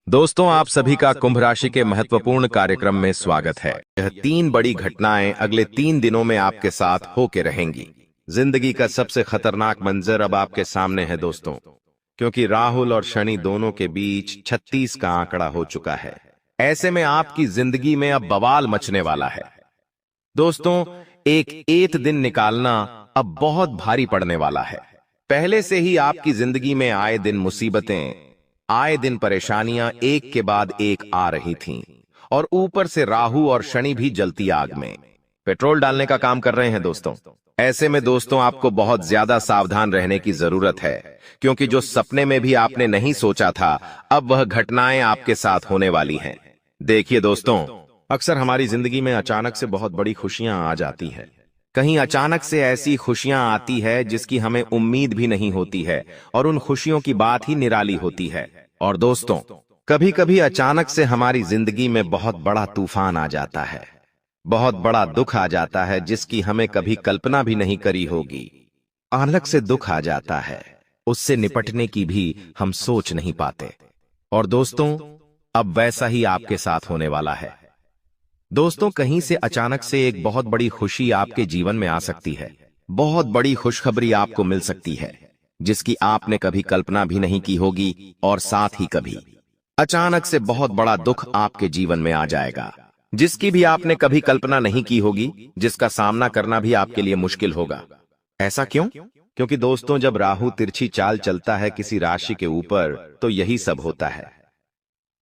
दोस्तों, आप सभी का कुंभ राशि के महत्वपूर्ण कार्यक्रम में स्वागत है। यह 3 बड़ी घटनाएं अगले 3 दिनों में आपके साथ होके रहेंगी। जिंदगी का सबसे खतरनाक मंजर अब आपके सामने है दोस्तों, क्योंकि राहुल और शनि दोनों के बीच 36 का आंकड़ा हो चुका है। ऐसे में आपकी जिंदगी में अब बवाल मचने वाला है दोस्तों। एक दिन निकालना अब बहुत भारी पड़ने वाला है। पहले से ही आपकी जिंदगी में आए दिन मुसीबतें, आए दिन परेशानियां एक के बाद एक आ रही थीं, और ऊपर से राहु और शनि भी जलती आग में पेट्रोल डालने का काम कर रहे हैं दोस्तों। ऐसे में दोस्तों आपको बहुत ज्यादा सावधान रहने की जरूरत है, क्योंकि जो सपने में भी आपने नहीं सोचा था, अब वह घटनाएं आपके साथ होने वाली हैं। देखिए दोस्तों, अक्सर हमारी जिंदगी में अचानक से बहुत बड़ी खुशियां आ जाती है। कहीं अचानक से ऐसी खुशियां आती है जिसकी हमें उम्मीद भी नहीं होती है, और उन खुशियों की बात ही निराली होती है। और दोस्तों, कभी कभी अचानक से हमारी जिंदगी में बहुत बड़ा तूफान आ जाता है, बहुत बड़ा दुख आ जाता है जिसकी हमें कभी कल्पना भी नहीं करी होगी। अलग से दुख आ जाता है, उससे निपटने की भी हम सोच नहीं पाते। और दोस्तों, अब वैसा ही आपके साथ होने वाला है। दोस्तों, कहीं से अचानक से एक बहुत बड़ी खुशी आपके जीवन में आ सकती है। बहुत बड़ी खुशखबरी आपको मिल सकती है जिसकी आपने कभी कल्पना भी नहीं की होगी, और साथ ही कभी अचानक से बहुत बड़ा दुख आपके जीवन में आ जाएगा जिसकी भी आपने कभी कल्पना नहीं की होगी, जिसका सामना करना भी आपके लिए मुश्किल होगा। ऐसा क्यों? क्योंकि दोस्तों, जब राहु तिरछी चाल चलता है किसी राशि के ऊपर, तो यही सब होता है।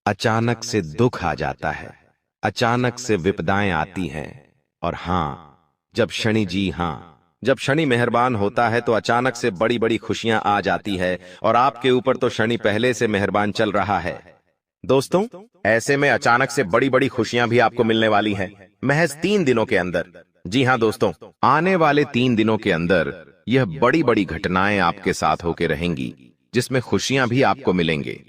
अचानक से दुख आ जाता है, अचानक से विपदाएं आती हैं। और जब शनि मेहरबान होता है तो अचानक से बड़ी बड़ी खुशियां आ जाती है, और आपके ऊपर तो शनि पहले से मेहरबान चल रहा है दोस्तों। ऐसे में अचानक से बड़ी बड़ी खुशियां भी आपको मिलने वाली हैं, महज 3 दिनों के अंदर। जी हां दोस्तों, आने वाले 3 दिनों के अंदर यह बड़ी बड़ी घटनाएं आपके साथ होके रहेंगी, जिसमें खुशियां भी आपको मिलेंगे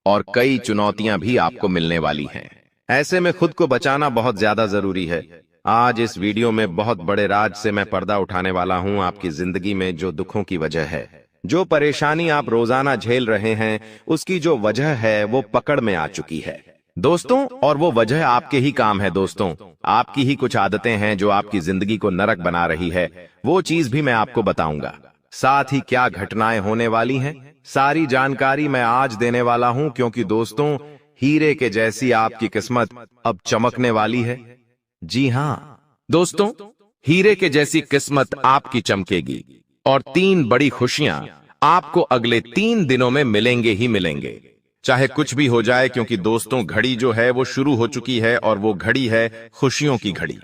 और कई चुनौतियां भी आपको मिलने वाली हैं। ऐसे में खुद को बचाना बहुत ज्यादा जरूरी है। आज इस वीडियो में बहुत बड़े राज से मैं पर्दा उठाने वाला हूं। आपकी जिंदगी में जो दुखों की वजह है, जो परेशानी आप रोजाना झेल रहे हैं, उसकी जो वजह है वो पकड़ में आ चुकी है दोस्तों। और वो वजह आपके ही काम है दोस्तों। आपकी ही कुछ आदतें हैं जो आपकी जिंदगी को नरक बना रही है। वो चीज भी मैं आपको बताऊंगा। साथ ही क्या घटनाएं होने वाली हैं, सारी जानकारी मैं आज देने वाला हूं, क्योंकि दोस्तों, हीरे के जैसी आपकी किस्मत अब चमकने वाली है। जी हां दोस्तों, हीरे के जैसी किस्मत आपकी चमकेगी, और 3 बड़ी खुशियां आपको अगले 3 दिनों में मिलेंगे ही मिलेंगे, चाहे कुछ भी हो जाए। क्योंकि दोस्तों, घड़ी जो है वो शुरू हो चुकी है, और वो घड़ी है खुशियों की घड़ी।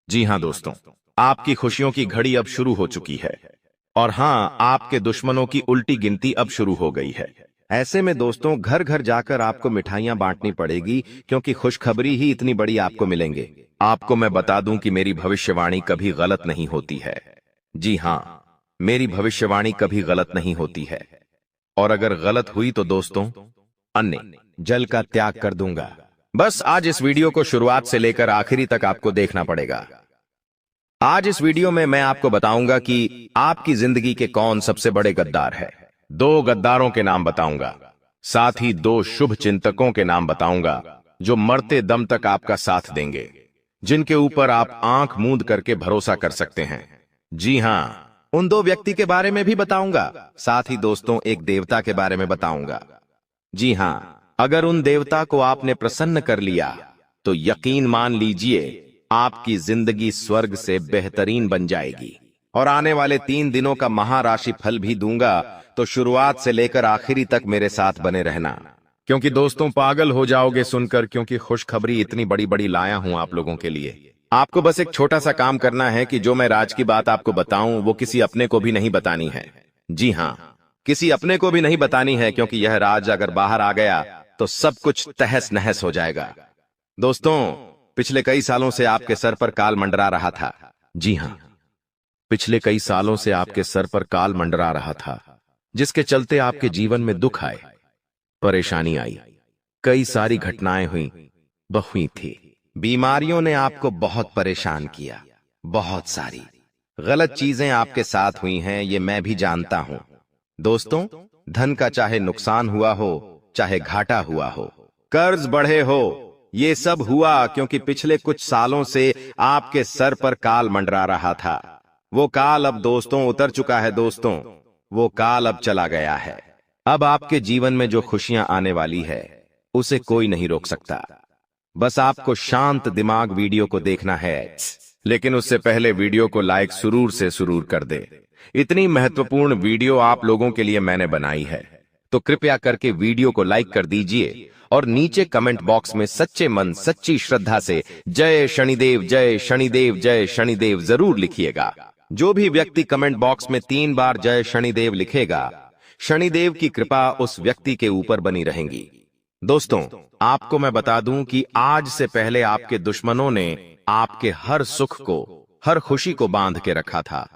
जी हां दोस्तों, आपकी खुशियों की घड़ी अब शुरू हो चुकी है, और हां, आपके दुश्मनों की उल्टी गिनती अब शुरू हो गई है। ऐसे में दोस्तों, घर घर जाकर आपको मिठाइयां बांटनी पड़ेगी, क्योंकि खुशखबरी ही इतनी बड़ी आपको मिलेंगे। आपको मैं बता दूं कि मेरी भविष्यवाणी कभी गलत नहीं होती है। जी हां, मेरी भविष्यवाणी कभी गलत नहीं होती है, और अगर गलत हुई तो दोस्तों, अन्य जल का त्याग कर दूंगा। बस आज इस वीडियो को शुरुआत से लेकर आखिरी तक आपको देखना पड़ेगा। आज इस वीडियो में मैं आपको बताऊंगा कि आपकी जिंदगी के कौन सबसे बड़े गद्दार है। 2 गद्दारों के नाम बताऊंगा, साथ ही 2 शुभ चिंतकों के नाम बताऊंगा जो मरते दम तक आपका साथ देंगे, जिनके ऊपर आप आंख मूंद करके भरोसा कर सकते हैं। जी हां, उन 2 व्यक्ति के बारे में भी बताऊंगा। साथ ही दोस्तों, एक देवता के बारे में बताऊंगा। जी हां, अगर उन देवता को आपने प्रसन्न कर लिया तो यकीन मान लीजिए, आपकी जिंदगी स्वर्ग से बेहतरीन बन जाएगी। और आने वाले 3 दिनों का महाराशि फल भी दूंगा, तो शुरुआत से लेकर आखिरी तक मेरे साथ बने रहना, क्योंकि दोस्तों, पागल हो जाओगे सुनकर, क्योंकि खुशखबरी इतनी बड़ी बड़ी लाया हूं आप लोगों के लिए। आपको बस एक छोटा सा काम करना है कि जो मैं राज की बात आपको बताऊं, वो किसी अपने को भी नहीं बतानी है। जी हां, किसी अपने को भी नहीं बतानी है, क्योंकि यह राज अगर बाहर आ गया तो सब कुछ तहस नहस हो जाएगा। दोस्तों, पिछले कई सालों से आपके सर पर काल मंडरा रहा था। जी हां, पिछले कई सालों से आपके सर पर काल मंडरा रहा था, जिसके चलते आपके जीवन में दुख आए, परेशानी आई, कई सारी घटनाएं हुई थी। बीमारियों ने आपको बहुत परेशान किया, बहुत सारी गलत चीजें आपके साथ हुई हैं, ये मैं भी जानता हूं। दोस्तों, धन का चाहे नुकसान हुआ हो, चाहे घाटा हुआ हो, कर्ज बढ़े हो, ये सब हुआ क्योंकि पिछले कुछ सालों से आपके सर पर काल मंडरा रहा था। वो काल अब दोस्तों उतर चुका है दोस्तों, वो काल अब चला गया है। अब आपके जीवन में जो खुशियां आने वाली है उसे कोई नहीं रोक सकता। बस आपको शांत दिमाग वीडियो को देखना है, लेकिन उससे पहले वीडियो को लाइक सुरूर से सुरूर कर दे। इतनी महत्वपूर्ण वीडियो आप लोगों के लिए मैंने बनाई है, तो कृपया करके वीडियो को लाइक कर दीजिए और नीचे कमेंट बॉक्स में सच्चे मन सच्ची श्रद्धा से जय शनिदेव जय शनिदेव जय शनिदेव जरूर लिखिएगा। जो भी व्यक्ति कमेंट बॉक्स में 3 बार जय शनिदेव लिखेगा, शनिदेव की कृपा उस व्यक्ति के ऊपर बनी रहेगी। दोस्तों, आपको मैं बता दूं कि आज से पहले आपके दुश्मनों ने आपके हर सुख को, हर खुशी को बांध के रखा था,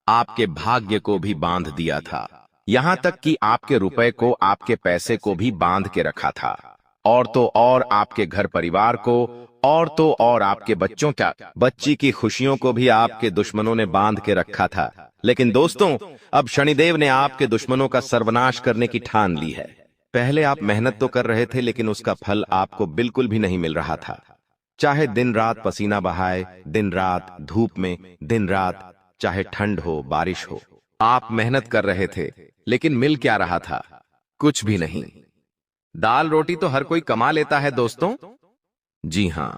आपके भाग्य को भी बांध दिया था, यहां तक कि आपके रुपए को, आपके पैसे को भी बांध के रखा था, और तो और आपके घर परिवार को, और तो और आपके बच्चों का, बच्ची की खुशियों को भी आपके दुश्मनों ने बांध के रखा था। लेकिन दोस्तों, अब शनिदेव ने आपके दुश्मनों का सर्वनाश करने की ठान ली है। पहले आप मेहनत तो कर रहे थे, लेकिन उसका फल आपको बिल्कुल भी नहीं मिल रहा था। चाहे दिन रात पसीना बहाए, दिन रात धूप में, दिन रात चाहे ठंड हो बारिश हो, आप मेहनत कर रहे थे, लेकिन मिल क्या रहा था? कुछ भी नहीं। दाल रोटी तो हर कोई कमा लेता है दोस्तों। जी हां,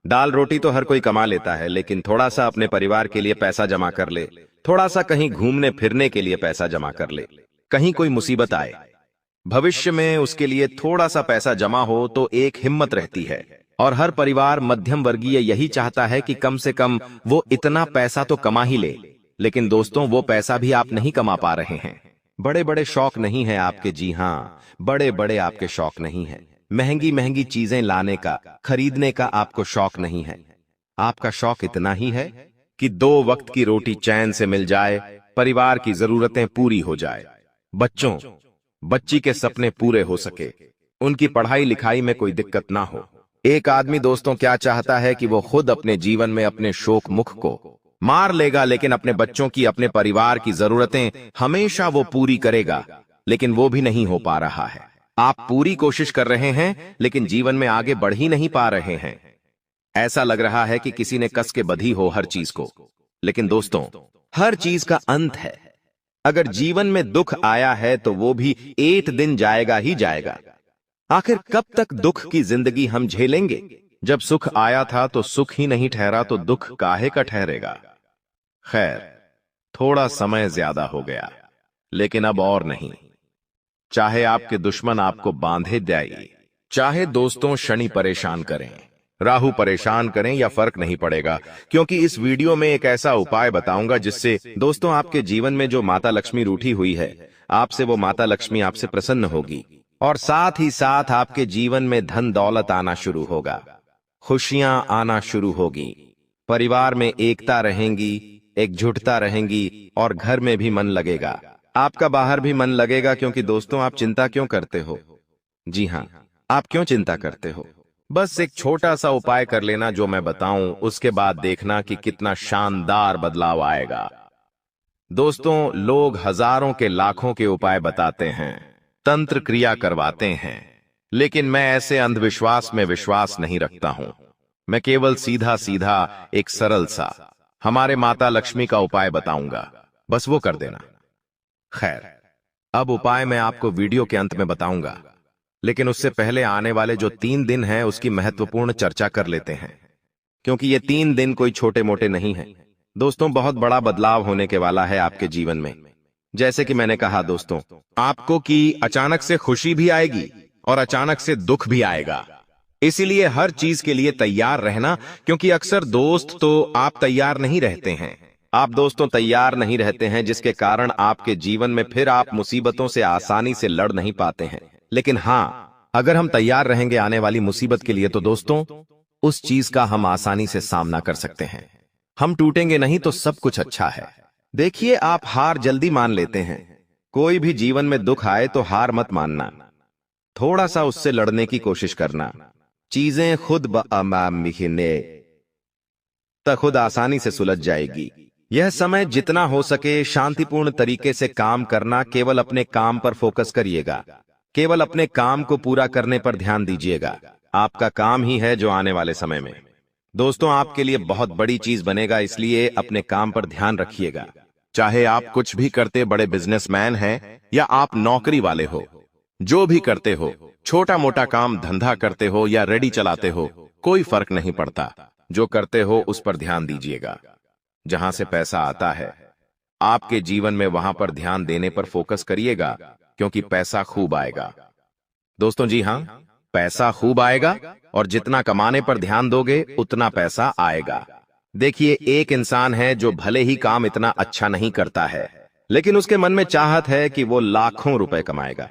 दाल रोटी तो हर कोई कमा लेता है, लेकिन थोड़ा सा अपने परिवार के लिए पैसा जमा कर ले, थोड़ा सा कहीं घूमने फिरने के लिए पैसा जमा कर ले, कहीं कोई मुसीबत आए, भविष्य में उसके लिए थोड़ा सा पैसा जमा हो तो एक हिम्मत रहती है। और हर परिवार मध्यम वर्गीय यही चाहता है कि कम से कम वो इतना पैसा तो कमा ही ले। लेकिन दोस्तों, वो पैसा भी आप नहीं कमा पा रहे हैं। बड़े बड़े शौक नहीं है आपके, जी हां, बड़े बड़े आपके शौक नहीं है। महंगी महंगी चीजें लाने का, खरीदने का आपको शौक नहीं है। आपका शौक इतना ही है कि 2 वक्त की रोटी चैन से मिल जाए, परिवार की जरूरतें पूरी हो जाए, बच्चों बच्ची के सपने पूरे हो सके, उनकी पढ़ाई लिखाई में कोई दिक्कत ना हो। एक आदमी दोस्तों क्या चाहता है कि वो खुद अपने जीवन में अपने शोक मुख को मार लेगा, लेकिन अपने बच्चों की, अपने परिवार की जरूरतें हमेशा वो पूरी करेगा, लेकिन वो भी नहीं हो पा रहा है। आप पूरी कोशिश कर रहे हैं, लेकिन जीवन में आगे बढ़ ही नहीं पा रहे हैं। ऐसा लग रहा है कि किसी ने कस के बधी हो हर चीज को। लेकिन दोस्तों, हर चीज का अंत है। अगर जीवन में दुख आया है तो वो भी एक दिन जाएगा ही जाएगा। आखिर कब तक दुख की जिंदगी हम झेलेंगे? जब सुख आया था तो सुख ही नहीं ठहरा, तो दुख काहे का ठहरेगा? खैर, थोड़ा समय ज्यादा हो गया, लेकिन अब और नहीं। चाहे आपके दुश्मन आपको बांधे जाए, चाहे दोस्तों शनि परेशान करें, राहु परेशान करें, या फर्क नहीं पड़ेगा, क्योंकि इस वीडियो में एक ऐसा उपाय बताऊंगा जिससे दोस्तों आपके जीवन में जो माता लक्ष्मी रूठी हुई है, आपसे वो माता लक्ष्मी आपसे प्रसन्न होगी, और साथ ही साथ आपके जीवन में धन दौलत आना शुरू होगा, खुशियां आना शुरू होगी, परिवार में एकता रहेंगी, एकजुटता रहेंगी, और घर में भी मन लगेगा, आपका बाहर भी मन लगेगा। क्योंकि दोस्तों, आप चिंता क्यों करते हो? जी हां, आप क्यों चिंता करते हो? बस एक छोटा सा उपाय कर लेना जो मैं बताऊं, उसके बाद देखना कि कितना शानदार बदलाव आएगा। दोस्तों, लोग हजारों के लाखों के उपाय बताते हैं, तंत्र क्रिया करवाते हैं, लेकिन मैं ऐसे अंधविश्वास में विश्वास नहीं रखता हूं। मैं केवल सीधा सीधा एक सरल सा हमारे माता लक्ष्मी का उपाय बताऊंगा, बस वो कर देना। खैर, अब उपाय मैं आपको वीडियो के अंत में बताऊंगा, लेकिन उससे पहले आने वाले जो 3 दिन हैं उसकी महत्वपूर्ण चर्चा कर लेते हैं, क्योंकि ये 3 दिन कोई छोटे मोटे नहीं हैं। दोस्तों, बहुत बड़ा बदलाव होने के वाला है आपके जीवन में। जैसे कि मैंने कहा दोस्तों, आपको कि अचानक से खुशी भी आएगी और अचानक से दुख भी आएगा। इसीलिए हर चीज के लिए तैयार रहना, क्योंकि अक्सर दोस्त तो आप तैयार नहीं रहते हैं। आप दोस्तों तैयार नहीं रहते हैं, जिसके कारण आपके जीवन में फिर आप मुसीबतों से आसानी से लड़ नहीं पाते हैं। लेकिन हां, अगर हम तैयार रहेंगे आने वाली मुसीबत के लिए, तो दोस्तों उस चीज का हम आसानी से सामना कर सकते हैं। हम टूटेंगे नहीं, तो सब कुछ अच्छा है। देखिए, आप हार जल्दी मान लेते हैं। कोई भी जीवन में दुख आए तो हार मत मानना, थोड़ा सा उससे लड़ने की कोशिश करना। चीजें खुद खुद आसानी से सुलझ जाएगी। यह समय जितना हो सके शांतिपूर्ण तरीके से काम करना, केवल अपने काम पर फोकस करिएगा। केवल अपने काम को पूरा करने पर ध्यान दीजिएगा। आपका काम ही है जो आने वाले समय में दोस्तों आपके लिए बहुत बड़ी चीज बनेगा, इसलिए अपने काम पर ध्यान रखिएगा। चाहे आप कुछ भी करते बड़े बिजनेसमैन हैं या आप नौकरी वाले हो, जो भी करते हो, छोटा मोटा काम धंधा करते हो या रेडी चलाते हो, कोई फर्क नहीं पड़ता। जो करते हो उस पर ध्यान दीजिएगा। जहां से पैसा आता है आपके जीवन में वहां पर ध्यान देने पर फोकस करिएगा, क्योंकि पैसा खूब आएगा। दोस्तों जी हाँ, पैसा खूब आएगा और जितना कमाने पर ध्यान दोगे उतना पैसा आएगा। देखिए, एक इंसान है जो भले ही काम इतना अच्छा नहीं करता है, लेकिन उसके मन में चाहत है कि वो लाखों रुपए कमाएगा।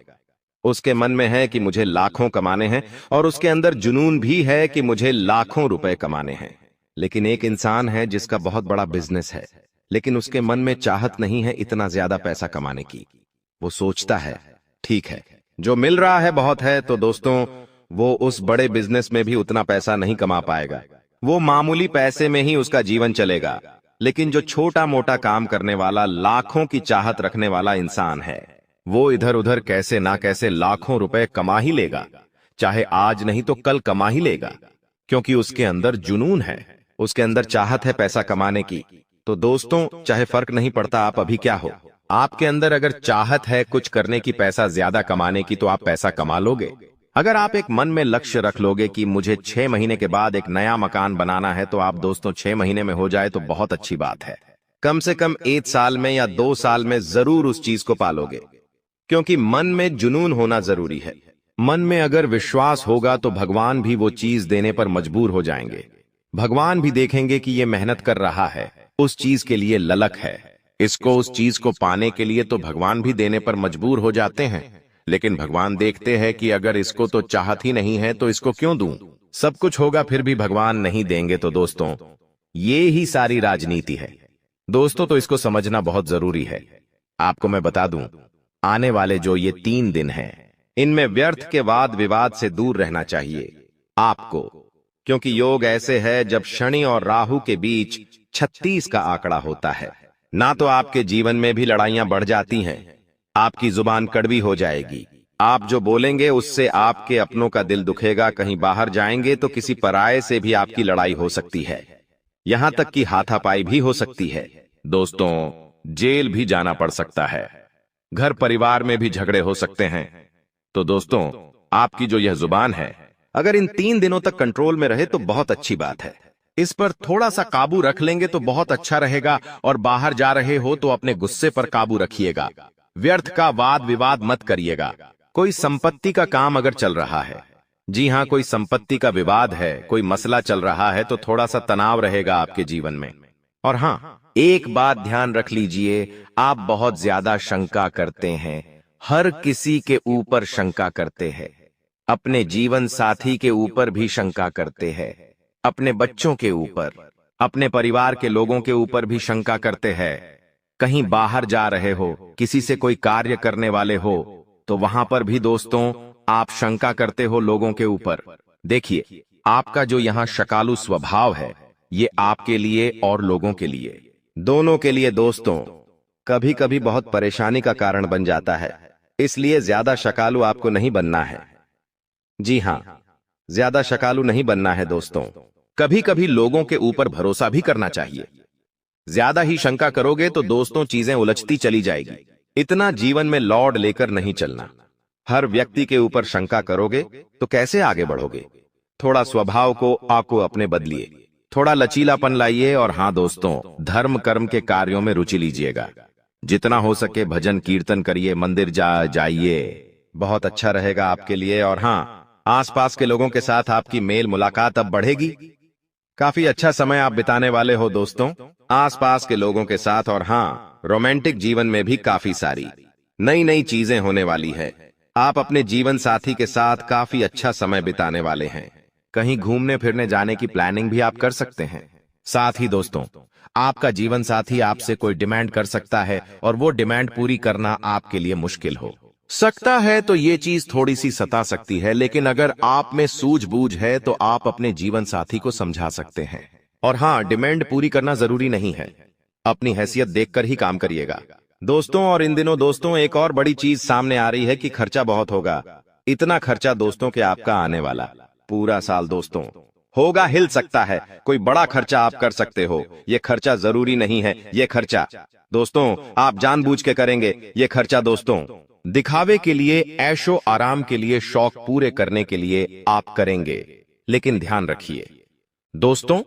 उसके मन में है कि मुझे लाखों कमाने हैं और उसके अंदर जुनून भी है कि मुझे लाखों रुपए कमाने हैं। लेकिन एक इंसान है जिसका बहुत बड़ा बिजनेस है, लेकिन उसके मन में चाहत नहीं है इतना ज्यादा पैसा कमाने की। वो सोचता है ठीक है, जो मिल रहा है बहुत है, तो दोस्तों वो उस बड़े बिजनेस में भी उतना पैसा नहीं कमा पाएगा। वो मामूली पैसे में ही उसका जीवन चलेगा। लेकिन जो छोटा मोटा काम करने वाला, लाखों की चाहत रखने वाला इंसान है, वो इधर उधर कैसे ना कैसे लाखों रुपए कमा ही लेगा। चाहे आज नहीं तो कल कमा ही लेगा, क्योंकि उसके अंदर जुनून है, उसके अंदर चाहत है पैसा कमाने की। तो दोस्तों, चाहे फर्क नहीं पड़ता आप अभी क्या हो, आपके अंदर अगर चाहत है कुछ करने की, पैसा ज्यादा कमाने की, तो आप पैसा कमा लोगे। अगर आप एक मन में लक्ष्य रख लोगे कि मुझे 6 महीने के बाद एक नया मकान बनाना है, तो आप दोस्तों 6 महीने में हो जाए तो बहुत अच्छी बात है। कम से कम 1 साल में या 2 साल में जरूर उस चीज को पालोगे, क्योंकि मन में जुनून होना जरूरी है। मन में अगर विश्वास होगा तो भगवान भी वो चीज देने पर मजबूर हो जाएंगे। भगवान भी देखेंगे कि ये मेहनत कर रहा है, उस चीज के लिए ललक है, इसको उस चीज को पाने के लिए तो भगवान भी देने पर मजबूर हो जाते हैं। लेकिन भगवान देखते हैं कि अगर इसको तो चाहत ही नहीं है तो इसको क्यों दूं? सब कुछ होगा फिर भी भगवान नहीं देंगे। तो दोस्तों, ये ही सारी राजनीति है दोस्तों, तो इसको समझना बहुत जरूरी है। आपको मैं बता दूं, आने वाले जो ये 3 दिन हैं, इनमें व्यर्थ के वाद विवाद से दूर रहना चाहिए आपको, क्योंकि योग ऐसे है जब शनि और राहु के बीच 36 का आंकड़ा होता है ना, तो आपके जीवन में भी लड़ाइयां बढ़ जाती हैं। आपकी जुबान कड़वी हो जाएगी, आप जो बोलेंगे उससे आपके अपनों का दिल दुखेगा। कहीं बाहर जाएंगे तो किसी पराये से भी आपकी लड़ाई हो सकती है, यहां तक कि हाथापाई भी हो सकती है। दोस्तों, जेल भी जाना पड़ सकता है, घर परिवार में भी झगड़े हो सकते हैं। तो दोस्तों, आपकी जो यह जुबान है, अगर इन 3 दिनों तक कंट्रोल में रहे तो बहुत अच्छी बात है। इस पर थोड़ा सा काबू रख लेंगे तो बहुत अच्छा रहेगा। और बाहर जा रहे हो तो अपने गुस्से पर काबू रखिएगा, व्यर्थ का वाद विवाद मत करिएगा। कोई संपत्ति का काम अगर चल रहा है, जी हां, कोई संपत्ति का विवाद है, कोई मसला चल रहा है, तो थोड़ा सा तनाव रहेगा आपके जीवन में। और हां, एक बात ध्यान रख लीजिए, आप बहुत ज्यादा शंका करते हैं, हर किसी के ऊपर शंका करते हैं, अपने जीवन साथी के ऊपर भी शंका करते हैं, अपने बच्चों के ऊपर, अपने परिवार के लोगों के ऊपर भी शंका करते हैं। कहीं बाहर जा रहे हो, किसी से कोई कार्य करने वाले हो, तो वहां पर भी दोस्तों आप शंका करते हो लोगों के ऊपर। देखिए, आपका जो यहां शकालू स्वभाव है, ये आपके लिए और लोगों के लिए, दोनों के लिए दोस्तों कभी कभी बहुत परेशानी का कारण बन जाता है। इसलिए ज्यादा शकालू आपको नहीं बनना है। जी हां, ज्यादा शकालू नहीं बनना है दोस्तों। कभी कभी लोगों के ऊपर भरोसा भी करना चाहिए। ज्यादा ही शंका करोगे तो दोस्तों चीजें उलझती चली जाएगी। इतना जीवन में लौड लेकर नहीं चलना। हर व्यक्ति के ऊपर शंका करोगे तो कैसे आगे बढ़ोगे? थोड़ा स्वभाव को आपको अपने बदलिए, थोड़ा लचीलापन लाइए। और हां दोस्तों, धर्म कर्म के कार्यों में रुचि लीजिएगा। जितना हो सके भजन कीर्तन करिए, मंदिर जाइए, बहुत अच्छा रहेगा आपके लिए। और हां, आसपास के लोगों के साथ आपकी मेल मुलाकात अब बढ़ेगी। काफी अच्छा समय आप बिताने वाले हो दोस्तों आसपास के लोगों के साथ। और हाँ, रोमांटिक जीवन में भी काफी सारी नई नई चीजें होने वाली है। आप अपने जीवन साथी के साथ काफी अच्छा समय बिताने वाले हैं। कहीं घूमने फिरने जाने की प्लानिंग भी आप कर सकते हैं। साथ ही दोस्तों, आपका जीवन साथी आपसे कोई डिमांड कर सकता है और वो डिमांड पूरी करना आपके लिए मुश्किल हो सकता है। तो ये चीज थोड़ी सी सता सकती है, लेकिन अगर आप में सूझबूझ है तो आप अपने जीवन साथी को समझा सकते हैं। और हाँ, डिमांड पूरी करना जरूरी नहीं है, अपनी हैसियत देखकर ही काम करिएगा। दोस्तों और इन दिनों दोस्तों एक और बड़ी चीज सामने आ रही है कि खर्चा बहुत होगा। इतना खर्चा दोस्तों के आपका आने वाला पूरा साल दोस्तों होगा, हिल सकता है। कोई बड़ा खर्चा आप कर सकते हो, ये खर्चा जरूरी नहीं है। ये खर्चा दोस्तों आप जानबूझ के करेंगे। ये खर्चा दोस्तों दिखावे के लिए, ऐशो आराम के लिए, शौक पूरे करने के लिए आप करेंगे। लेकिन ध्यान रखिए दोस्तों,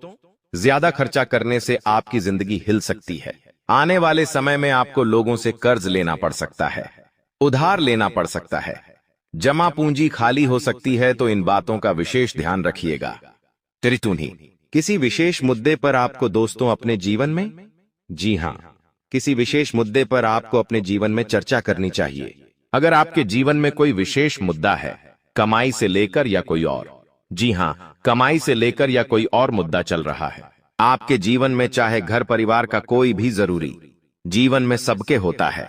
ज्यादा खर्चा करने से आपकी जिंदगी हिल सकती है। आने वाले समय में आपको लोगों से कर्ज लेना पड़ सकता है, उधार लेना पड़ सकता है, जमा पूंजी खाली हो सकती है। तो इन बातों का विशेष ध्यान रखिएगा। त्रितुनी किसी विशेष मुद्दे पर आपको दोस्तों अपने जीवन में, जी हां, किसी विशेष मुद्दे पर आपको अपने जीवन में चर्चा करनी चाहिए। अगर आपके जीवन में कोई विशेष मुद्दा है, कमाई से लेकर या कोई और, जी हां, कमाई से लेकर या कोई और मुद्दा चल रहा है आपके जीवन में, चाहे घर परिवार का कोई भी, जरूरी जीवन में सबके होता है।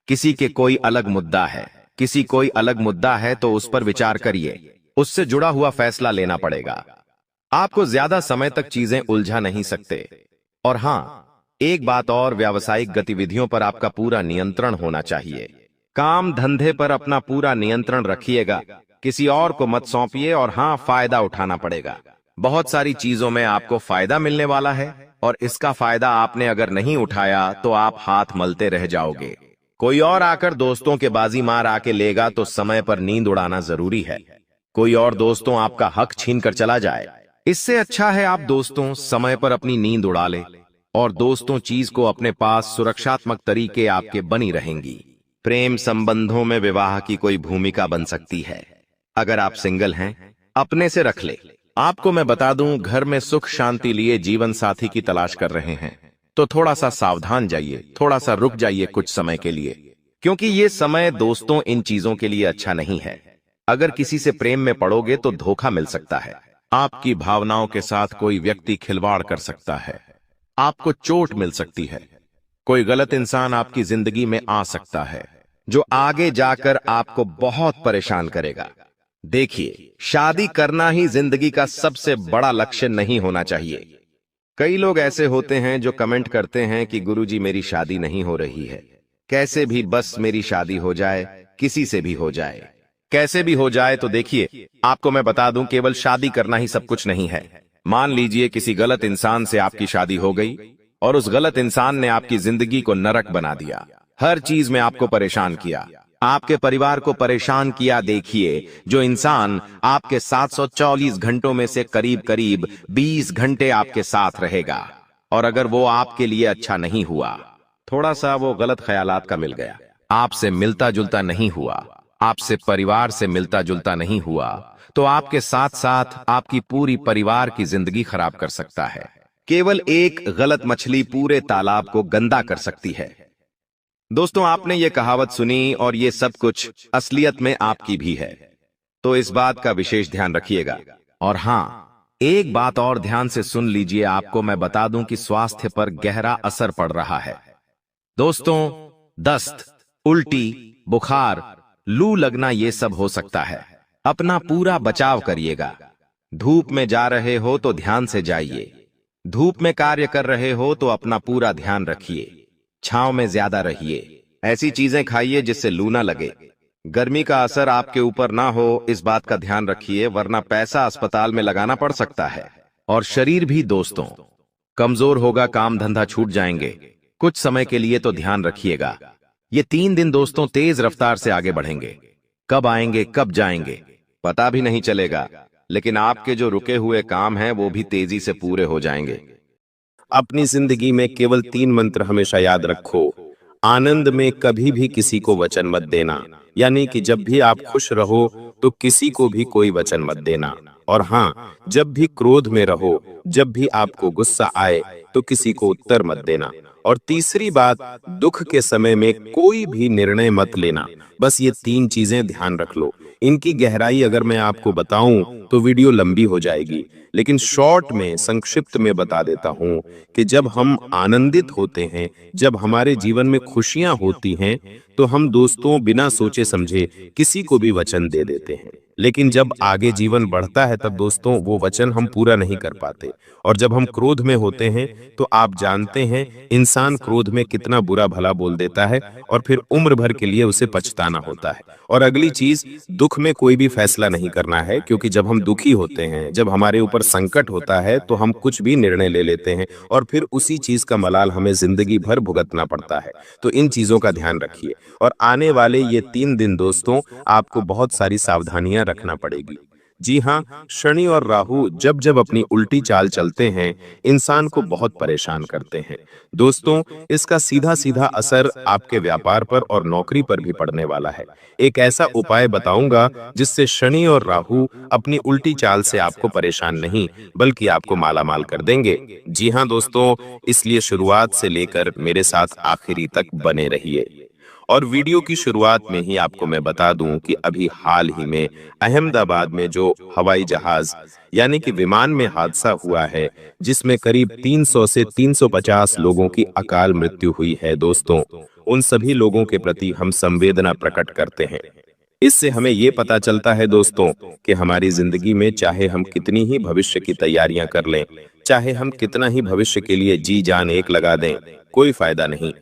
किसी के कोई अलग मुद्दा है, किसी कोई अलग मुद्दा है, तो उस पर विचार करिए, उससे जुड़ा हुआ फैसला लेना पड़ेगा। आपको ज्यादा समय तक चीजें उलझा नहीं सकते। और हां, एक बात और, व्यावसायिक गतिविधियों पर आपका पूरा नियंत्रण होना चाहिए। काम धंधे पर अपना पूरा नियंत्रण रखिएगा, किसी और को मत सौंपिए। और हां, फायदा उठाना पड़ेगा। बहुत सारी चीजों में आपको फायदा मिलने वाला है, और इसका फायदा आपने अगर नहीं उठाया तो आप हाथ मलते रह जाओगे। कोई और आकर दोस्तों के बाजी मार आके लेगा तो समय पर नींद उड़ाना जरूरी है। कोई और दोस्तों आपका हक छीन कर चला जाए, इससे अच्छा है आप दोस्तों समय पर अपनी नींद उड़ा ले। और दोस्तों चीज को अपने पास सुरक्षात्मक तरीके आपके बनी रहेंगी। प्रेम संबंधों में विवाह की कोई भूमिका बन सकती है। अगर आप सिंगल हैं, अपने से रख ले। आपको मैं बता दूं, घर में सुख शांति लिए जीवन साथी की तलाश कर रहे हैं तो थोड़ा सा सावधान जाइए, थोड़ा सा रुक जाइए कुछ समय के लिए, क्योंकि ये समय दोस्तों इन चीजों के लिए अच्छा नहीं है। अगर किसी से प्रेम में पड़ोगे तो धोखा मिल सकता है। आपकी भावनाओं के साथ कोई व्यक्ति खिलवाड़ कर सकता है, आपको चोट मिल सकती है। कोई गलत इंसान आपकी जिंदगी में आ सकता है जो आगे जाकर आपको बहुत परेशान करेगा। देखिए, शादी करना ही जिंदगी का सबसे बड़ा लक्ष्य नहीं होना चाहिए। कई लोग ऐसे होते हैं जो कमेंट करते हैं कि गुरुजी मेरी शादी नहीं हो रही है, कैसे भी बस मेरी शादी हो जाए, किसी से भी हो जाए, कैसे भी हो जाए। तो देखिए, आपको मैं बता दूं, केवल शादी करना ही सब कुछ नहीं है। मान लीजिए किसी गलत इंसान से आपकी शादी हो गई और उस गलत इंसान ने आपकी जिंदगी को नरक बना दिया, हर चीज में आपको परेशान किया, आपके परिवार को परेशान किया। देखिए, जो इंसान आपके 740 घंटों में से करीब करीब 20 घंटे आपके साथ रहेगा, और अगर वो आपके लिए अच्छा नहीं हुआ, थोड़ा सा वो गलत ख्यालात का मिल गया, आपसे मिलता जुलता नहीं हुआ, आपसे परिवार से मिलता जुलता नहीं हुआ, तो आपके साथ साथ आपकी पूरी परिवार की जिंदगी खराब कर सकता है। केवल एक गलत मछली पूरे तालाब को गंदा कर सकती है। दोस्तों, आपने ये कहावत सुनी और ये सब कुछ असलियत में आपकी भी है, तो इस बात का विशेष ध्यान रखिएगा। और हां, एक बात और ध्यान से सुन लीजिए, आपको मैं बता दूं कि स्वास्थ्य पर गहरा असर पड़ रहा है। दोस्तों, दस्त, उल्टी, बुखार, लू लगना, ये सब हो सकता है। अपना पूरा बचाव करिएगा। धूप में जा रहे हो तो ध्यान से जाइए, धूप में कार्य कर रहे हो तो अपना पूरा ध्यान रखिए, छांव में ज्यादा रहिए, ऐसी चीजें खाइए जिससे लू ना लगे। गर्मी का असर आपके ऊपर ना हो, इस बात का ध्यान रखिए, वरना पैसा अस्पताल में लगाना पड़ सकता है। और शरीर भी दोस्तों कमजोर होगा, काम धंधा छूट जाएंगे कुछ समय के लिए, तो ध्यान रखिएगा। ये 3 दिन दोस्तों तेज रफ्तार से आगे बढ़ेंगे, कब आएंगे कब जाएंगे पता भी नहीं चलेगा, लेकिन आपके जो रुके हुए काम हैं वो भी तेजी से पूरे हो जाएंगे। अपनी जिंदगी में केवल 3 मंत्र हमेशा याद रखो। आनंद में कभी भी किसी को वचन मत देना, यानी कि जब भी आप खुश रहो तो किसी को भी कोई वचन मत देना। और हाँ, जब भी क्रोध में रहो, जब भी आपको गुस्सा आए तो किसी को उत्तर मत देना। और तीसरी बात, दुख के समय में कोई भी निर्णय मत लेना। बस ये 3 चीजें ध्यान रख लो। इनकी गहराई अगर मैं आपको बताऊं तो वीडियो लंबी हो जाएगी, लेकिन शॉर्ट में संक्षिप्त में बता देता हूं कि जब हम आनंदित होते हैं, जब हमारे जीवन में खुशियां होती हैं, तो हम दोस्तों बिना सोचे समझे किसी को भी वचन दे देते हैं। लेकिन जब आगे जीवन बढ़ता है तब दोस्तों वो वचन हम पूरा नहीं कर पाते। और जब हम क्रोध में होते हैं तो आप जानते हैं इंसान क्रोध में कितना बुरा भला बोल देता है और फिर उम्र भर के लिए उसे पछताना होता है। और अगली चीज, दुख में कोई भी फैसला नहीं करना है, क्योंकि जब हम दुखी होते हैं, जब हमारे ऊपर संकट होता है तो हम कुछ भी निर्णय ले लेते हैं और फिर उसी चीज का मलाल हमें जिंदगी भर भुगतना पड़ता है। तो इन चीजों का ध्यान रखिए और आने वाले ये 3 दिन दोस्तों आपको बहुत सारी सावधानियां रखना पड़ेगी। जी हाँ, शनि और राहु जब जब अपनी उल्टी चाल चलते हैं इंसान को बहुत परेशान करते हैं। दोस्तों, इसका सीधा सीधा असर आपके व्यापार पर और नौकरी पर भी पड़ने वाला है। एक ऐसा उपाय बताऊंगा जिससे शनि और राहु अपनी उल्टी चाल से आपको परेशान नहीं बल्कि आपको मालामाल कर देंगे। जी हाँ दोस्तों, इसलिए शुरुआत से लेकर मेरे साथ आखिरी तक बने रहिए। और वीडियो की शुरुआत में ही आपको मैं बता दूं कि अभी हाल ही में अहमदाबाद में जो हवाई जहाज यानी कि विमान में हादसा हुआ है, जिसमें करीब 300 से 350 लोगों की अकाल मृत्यु हुई है दोस्तों, उन सभी लोगों के प्रति हम संवेदना प्रकट करते हैं। इससे हमें ये पता चलता है दोस्तों कि हमारी जिंदगी में चाहे हम कितनी ही भविष्य की तैयारियां कर लें, चाहे हम कितना ही भविष्य के लिए जी जान एक लगा दें, कोई फायदा नहीं।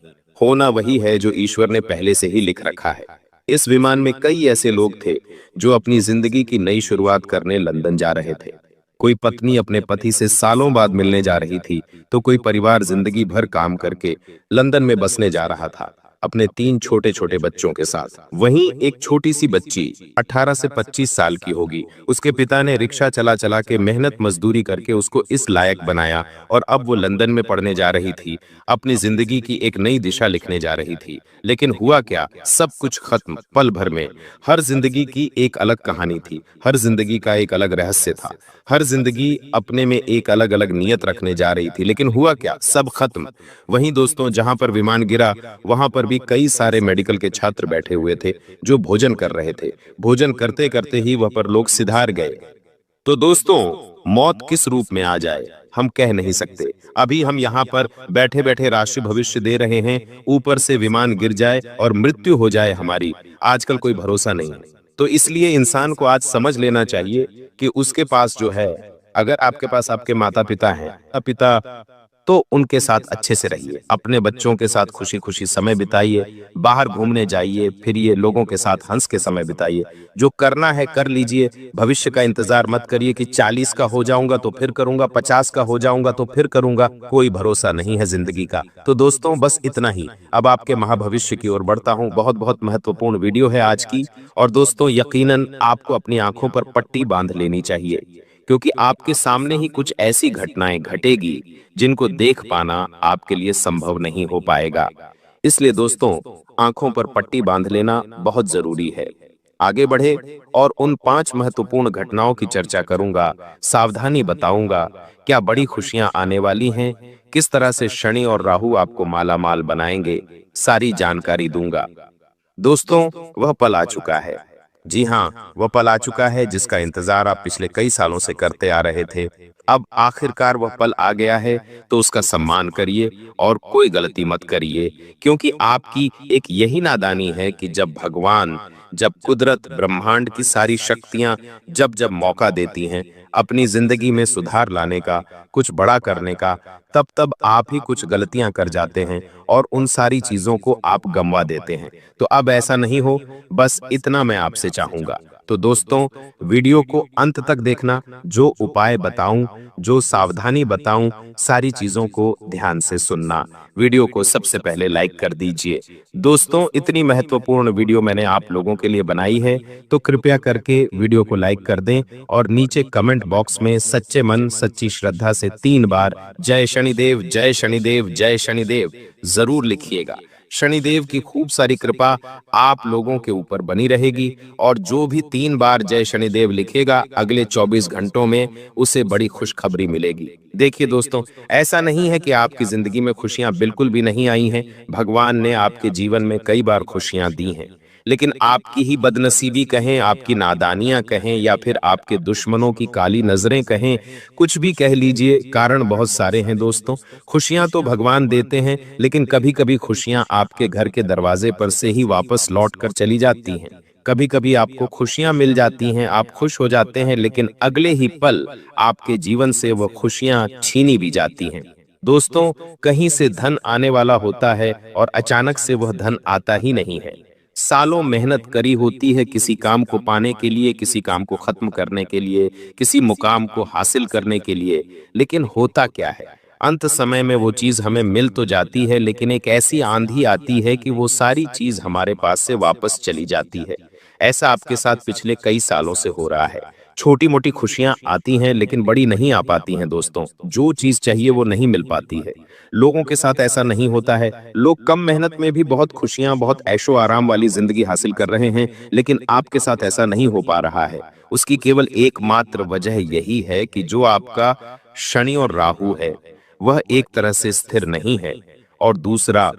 होना वही है जो ईश्वर ने पहले से ही लिख रखा है। इस विमान में कई ऐसे लोग थे जो अपनी जिंदगी की नई शुरुआत करने लंदन जा रहे थे। कोई पत्नी अपने पति से सालों बाद मिलने जा रही थी, तो कोई परिवार जिंदगी भर काम करके लंदन में बसने जा रहा था अपने 3 छोटे छोटे बच्चों के साथ। वहीं एक छोटी सी बच्ची 18 से 25 साल की होगी। उसके पिता ने रिक्शा चला चला के मेहनत मजदूरी करके उसको इस लायक बनाया और अब वो लंदन में पढ़ने जा रही थी, अपनी जिंदगी की एक नई दिशा लिखने जा रही थी। लेकिन हुआ क्या, सब कुछ खत्म पल भर में। हर जिंदगी की एक अलग कहानी थी, हर जिंदगी का एक अलग रहस्य था, हर जिंदगी अपने में एक अलग अलग नियत रखने जा रही थी, लेकिन हुआ क्या, सब खत्म। वहीं दोस्तों, जहां पर विमान गिरा वहां पर भी कई सारे मेडिकल के छात्र बैठे हुए थे जो भोजन कर रहे थे। भोजन करते करते ही वह पर लोग सिधार गए। तो दोस्तों, मौत किस रूप में आ जाए हम कह नहीं सकते। अभी हम यहाँ पर बैठे बैठे राशि भविष्य दे रहे हैं, ऊपर से विमान गिर जाए और मृत्यु हो जाए हमारी, आजकल कोई भरोसा नहीं है। तो इसलिए इंसान को आज समझ लेना चाहिए कि उसके पास जो है, अगर आपके पास आपके माता पिता हैं, पिता, तो उनके साथ अच्छे से रहिए, अपने बच्चों के साथ खुशी खुशी समय बिताइए, बाहर घूमने जाइए, फिरिए, लोगों के साथ हंस के समय बिताइए। जो करना है कर लीजिए, भविष्य का इंतजार मत करिए कि 40 का हो जाऊंगा तो फिर करूंगा, 50 का हो जाऊंगा तो फिर करूंगा, कोई भरोसा नहीं है जिंदगी का। तो दोस्तों, बस इतना ही। अब आपके महाभविष्य की ओर बढ़ता हूं। बहुत बहुत महत्वपूर्ण वीडियो है आज की, और दोस्तों यकीनन आपको अपनी आंखों पर पट्टी बांध लेनी चाहिए, क्योंकि आपके सामने ही कुछ ऐसी घटनाएं घटेगी जिनको देख पाना आपके लिए संभव नहीं हो पाएगा। इसलिए दोस्तों, आंखों पर पट्टी बांध लेना बहुत जरूरी है। आगे बढ़े और उन 5 महत्वपूर्ण घटनाओं की चर्चा करूंगा, सावधानी बताऊंगा, क्या बड़ी खुशियां आने वाली हैं, किस तरह से शनि और राहु आपको मालामाल बनाएंगे, सारी जानकारी दूंगा। दोस्तों, वह पल आ चुका है। जी हाँ, वह पल आ चुका है जिसका इंतजार आप पिछले कई सालों से करते आ रहे थे। अब आखिरकार वह पल आ गया है, तो उसका सम्मान करिए और कोई गलती मत करिए, क्योंकि आपकी एक यही नादानी है कि जब भगवान, जब कुदरत, ब्रह्मांड की सारी शक्तियां जब जब मौका देती हैं अपनी जिंदगी में सुधार लाने का, कुछ बड़ा करने का, तब तब आप ही कुछ गलतियां कर जाते हैं और उन सारी चीजों को आप गंवा देते हैं। तो अब ऐसा नहीं हो, बस इतना मैं आपसे चाहूंगा। तो दोस्तों, वीडियो को अंत तक देखना, जो उपाय बताऊं, जो सावधानी बताऊं, सारी चीजों को ध्यान से सुनना। वीडियो को सबसे पहले लाइक कर दीजिए। दोस्तों, इतनी महत्वपूर्ण वीडियो मैंने आप लोगों के लिए बनाई है, तो कृपया करके वीडियो को लाइक कर दें और नीचे कमेंट बॉक्स में सच्चे मन सच्ची श्रद्धा से 3 बार जय शनिदेव, जय शनिदेव, जय शनिदेव जरूर लिखिएगा। शनिदेव की खूब सारी कृपा आप लोगों के ऊपर बनी रहेगी, और जो भी 3 बार जय शनिदेव लिखेगा, अगले 24 घंटों में उसे बड़ी खुशखबरी मिलेगी। देखिए दोस्तों, ऐसा नहीं है कि आपकी जिंदगी में खुशियां बिल्कुल भी नहीं आई हैं। भगवान ने आपके जीवन में कई बार खुशियां दी हैं, लेकिन आपकी ही बदनसीबी कहें, आपकी नादानियां कहें, या फिर आपके दुश्मनों की काली नजरें कहें, कुछ भी कह लीजिए, कारण बहुत सारे हैं दोस्तों। खुशियां तो भगवान देते हैं, लेकिन कभी कभी खुशियां आपके घर के दरवाजे पर से ही वापस लौट कर चली जाती हैं। कभी कभी आपको खुशियां मिल जाती हैं, आप खुश हो जाते हैं, लेकिन अगले ही पल आपके जीवन से वो खुशियां छीनी भी जाती हैं। दोस्तों, कहीं से धन आने वाला होता है और अचानक से वह धन आता ही नहीं है। सालों मेहनत करी होती है किसी काम को पाने के लिए, किसी काम को खत्म करने के लिए, किसी मुकाम को हासिल करने के लिए, लेकिन होता क्या है, अंत समय में वो चीज हमें मिल तो जाती है, लेकिन एक ऐसी आंधी आती है कि वो सारी चीज हमारे पास से वापस चली जाती है। ऐसा आपके साथ पिछले कई सालों से हो रहा है। छोटी मोटी खुशियां आती हैं लेकिन बड़ी नहीं आ पाती हैं दोस्तों। जो चीज चाहिए वो नहीं मिल पाती है। लोगों के साथ ऐसा नहीं होता है। लोग कम मेहनत में भी बहुत खुशियां, बहुत ऐशो आराम वाली जिंदगी हासिल कर रहे हैं, लेकिन आपके साथ ऐसा नहीं हो पा रहा है। उसकी केवल एकमात्र वजह यही है कि जो आपका शनि और राहु है वह एक तरह से स्थिर नहीं है, और दूसरा,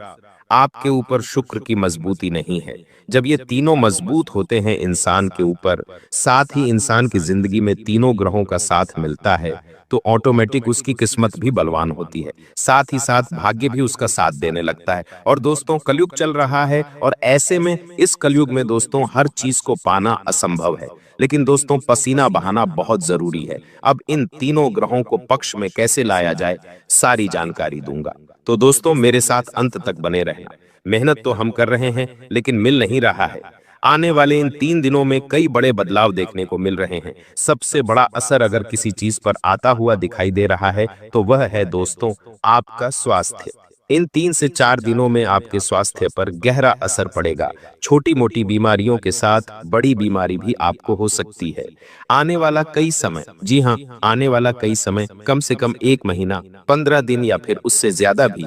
आपके ऊपर शुक्र की मजबूती नहीं है। जब ये तीनों मजबूत होते हैं इंसान के ऊपर, साथ ही इंसान की जिंदगी में तीनों ग्रहों का साथ मिलता है, तो ऑटोमेटिक उसकी किस्मत भी बलवान होती है, साथ ही साथ भाग्य भी उसका साथ देने लगता है। और दोस्तों, कलयुग चल रहा है, और ऐसे में इस कलयुग में दोस्तों हर चीज को पाना असंभव है, लेकिन दोस्तों पसीना बहाना बहुत जरूरी है। अब इन तीनों ग्रहों को पक्ष में कैसे लाया जाए, सारी जानकारी दूंगा। तो दोस्तों मेरे साथ अंत तक बने रहें। मेहनत तो हम कर रहे हैं लेकिन मिल नहीं रहा है। आने वाले इन 3 दिनों में कई बड़े बदलाव देखने को मिल रहे हैं। सबसे बड़ा असर अगर किसी चीज पर आता हुआ दिखाई दे रहा है तो वह है दोस्तों आपका स्वास्थ्य। इन 3 से 4 दिनों में आपके स्वास्थ्य पर गहरा असर पड़ेगा। छोटी मोटी बीमारियों के साथ बड़ी बीमारी भी आपको हो सकती है। आने वाला कई समय, जी हाँ, आने वाला कई समय, कम से कम 1 महीना, 15 दिन या फिर उससे ज्यादा भी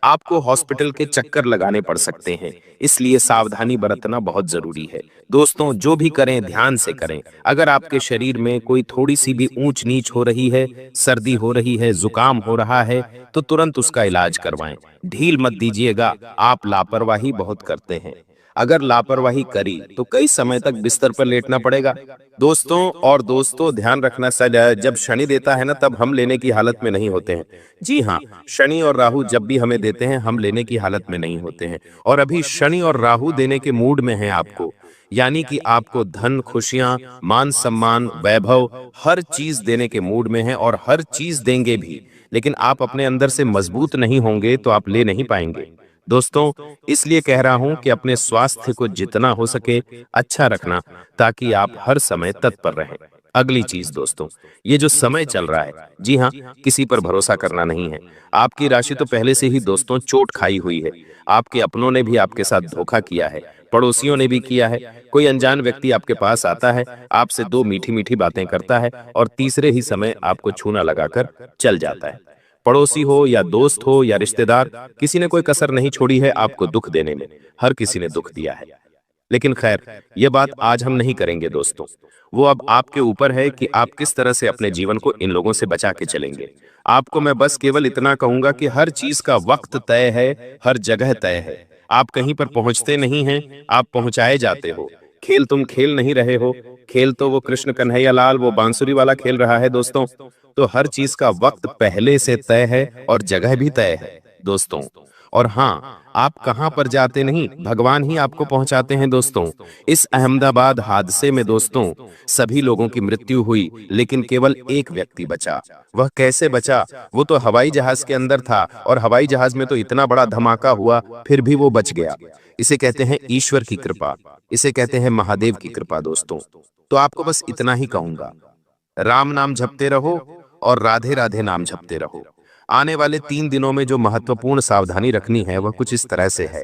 आपको हॉस्पिटल के चक्कर लगाने पड़ सकते हैं। इसलिए सावधानी बरतना बहुत जरूरी है। दोस्तों, जो भी करें ध्यान से करें। अगर आपके शरीर में कोई थोड़ी सी भी ऊंच नीच हो रही है, सर्दी हो रही है, जुकाम हो रहा है, तो तुरंत उसका इलाज करवाएं। ढील मत दीजिएगा, आप लापरवाही बहुत करते हैं। अगर लापरवाही करी तो कई समय तक बिस्तर पर लेटना पड़ेगा। दोस्तों ध्यान रखना, जब शनि देता है ना, तब हम लेने की हालत में नहीं होते हैं। जी हाँ, शनि और राहु जब भी हमें देते हैं हम लेने की हालत में नहीं होते हैं। और अभी शनि और राहु देने के मूड में है आपको, यानी कि आपको धन, खुशियां, मान सम्मान, वैभव, हर चीज देने के मूड में है, और हर चीज देंगे भी, लेकिन आप अपने अंदर से मजबूत नहीं होंगे तो आप ले नहीं पाएंगे। दोस्तों, इसलिए कह रहा हूं कि अपने स्वास्थ्य को जितना हो सके अच्छा रखना, ताकि आप हर समय तत्पर रहें। अगली चीज दोस्तों, ये जो समय चल रहा है, जी हाँ, किसी पर भरोसा करना नहीं है। आपकी राशि तो पहले से ही दोस्तों चोट खाई हुई है। आपके अपनों ने भी आपके साथ धोखा किया है, पड़ोसियों ने भी किया है। कोई अनजान व्यक्ति आपके पास आता है, आपसे 2 मीठी मीठी बातें करता है, और तीसरे ही समय आपको छूना लगाकर चल जाता है। पड़ोसी हो या दोस्त हो या रिश्तेदार, किसी ने कोई कसर नहीं छोड़ी है आपको दुख देने में। हर किसी ने दुख दिया है, लेकिन खैर, ये बात आज हम नहीं करेंगे दोस्तों। वो अब आपके ऊपर है कि आप किस तरह से अपने जीवन को इन लोगों से बचा के चलेंगे। आपको मैं बस केवल इतना कहूंगा कि हर चीज का वक्त तय है, हर जगह तय है। आप कहीं पर पहुंचते नहीं हैं, आप पहुंचाए जाते हो। खेल तुम खेल नहीं रहे हो, खेल तो वो कृष्ण कन्हैया लाल, वो बांसुरी वाला खेल रहा है दोस्तों। तो हर चीज का वक्त पहले से तय है और जगह भी तय है दोस्तों। और हाँ, आप कहां पर जाते नहीं, भगवान ही आपको पहुंचाते हैं दोस्तों। इस अहमदाबाद हादसे में दोस्तों सभी लोगों की मृत्यु हुई, लेकिन केवल एक व्यक्ति बचा। वह कैसे बचा? वो तो हवाई जहाज के अंदर था, और हवाई जहाज में तो इतना बड़ा धमाका हुआ, फिर भी वो बच गया। इसे कहते हैं ईश्वर की कृपा, इसे कहते हैं महादेव की कृपा दोस्तों। तो आपको बस इतना ही कहूंगा, राम नाम जपते रहो और राधे राधे नाम जपते रहो। आने वाले 3 दिनों में जो महत्वपूर्ण सावधानी रखनी है वह कुछ इस तरह से है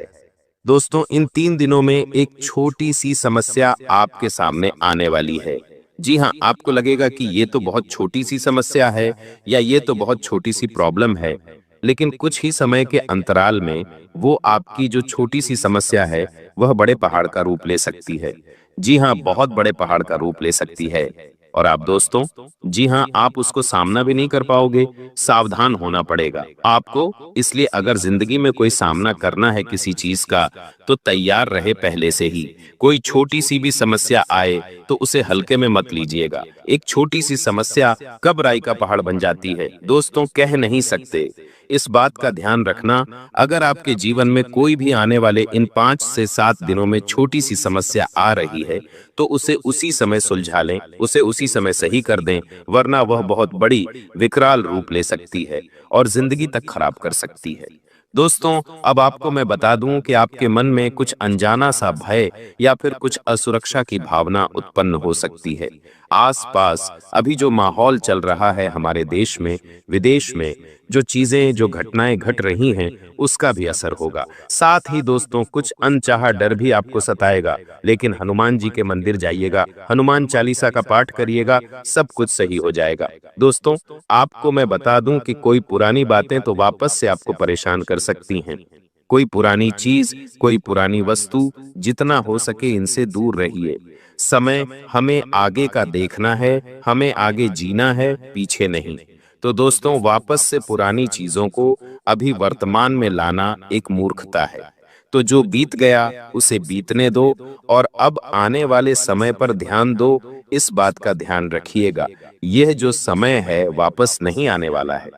दोस्तों। इन 3 दिनों में एक छोटी सी समस्या आपके सामने आने वाली है। जी हाँ, आपको लगेगा कि ये तो बहुत छोटी सी समस्या है, या ये तो बहुत छोटी सी प्रॉब्लम है, लेकिन कुछ ही समय के अंतराल में वो आपकी जो छोटी सी समस्या है वह बड़े पहाड़ का रूप ले सकती है। जी हाँ, बहुत बड़े पहाड़ का रूप ले सकती है। और आप दोस्तों जी हाँ, आप उसको सामना भी नहीं कर पाओगे, सावधान होना पड़ेगा आपको। इसलिए अगर जिंदगी में कोई सामना करना है किसी चीज का, तो तैयार रहे पहले से ही। कोई छोटी सी भी समस्या आए तो उसे हल्के में मत लीजिएगा। एक छोटी सी समस्या कब राई का पहाड़ बन जाती है दोस्तों, कह नहीं सकते। इस बात का ध्यान रखना, अगर आपके जीवन में कोई भी आने वाले इन 5 से 7 दिनों में छोटी सी समस्या आ रही है, तो उसे उसी समय सुलझा लें, उसे उसी समय सही कर दें, वरना वह बहुत बड़ी विकराल रूप ले सकती है और जिंदगी तक खराब कर सकती है। दोस्तों, अब आपको मैं बता दूं कि आपके मन में कुछ अनजाना सा भय या फिर कुछ असुरक्षा की भावना उत्पन्न हो सकती है। आसपास अभी जो माहौल चल रहा है हमारे देश में, विदेश में, जो चीजें, जो घटनाएं घट रही हैं, उसका भी असर होगा। साथ ही दोस्तों, कुछ अनचाहा डर भी आपको सताएगा, लेकिन हनुमान जी के मंदिर जाइएगा, हनुमान चालीसा का पाठ करिएगा, सब कुछ सही हो जाएगा। दोस्तों, आपको मैं बता दूं कि कोई पुरानी बातें तो वापस से आपको परेशान कर सकती हैं। कोई पुरानी चीज, कोई पुरानी वस्तु, जितना हो सके इनसे दूर रहिए। समय हमें आगे का देखना है, हमें आगे जीना है, पीछे नहीं। तो दोस्तों, वापस से पुरानी चीजों को अभी वर्तमान में लाना एक मूर्खता है। तो जो बीत गया उसे बीतने दो और अब आने वाले समय पर ध्यान दो। इस बात का ध्यान रखिएगा, यह जो समय है वापस नहीं आने वाला है।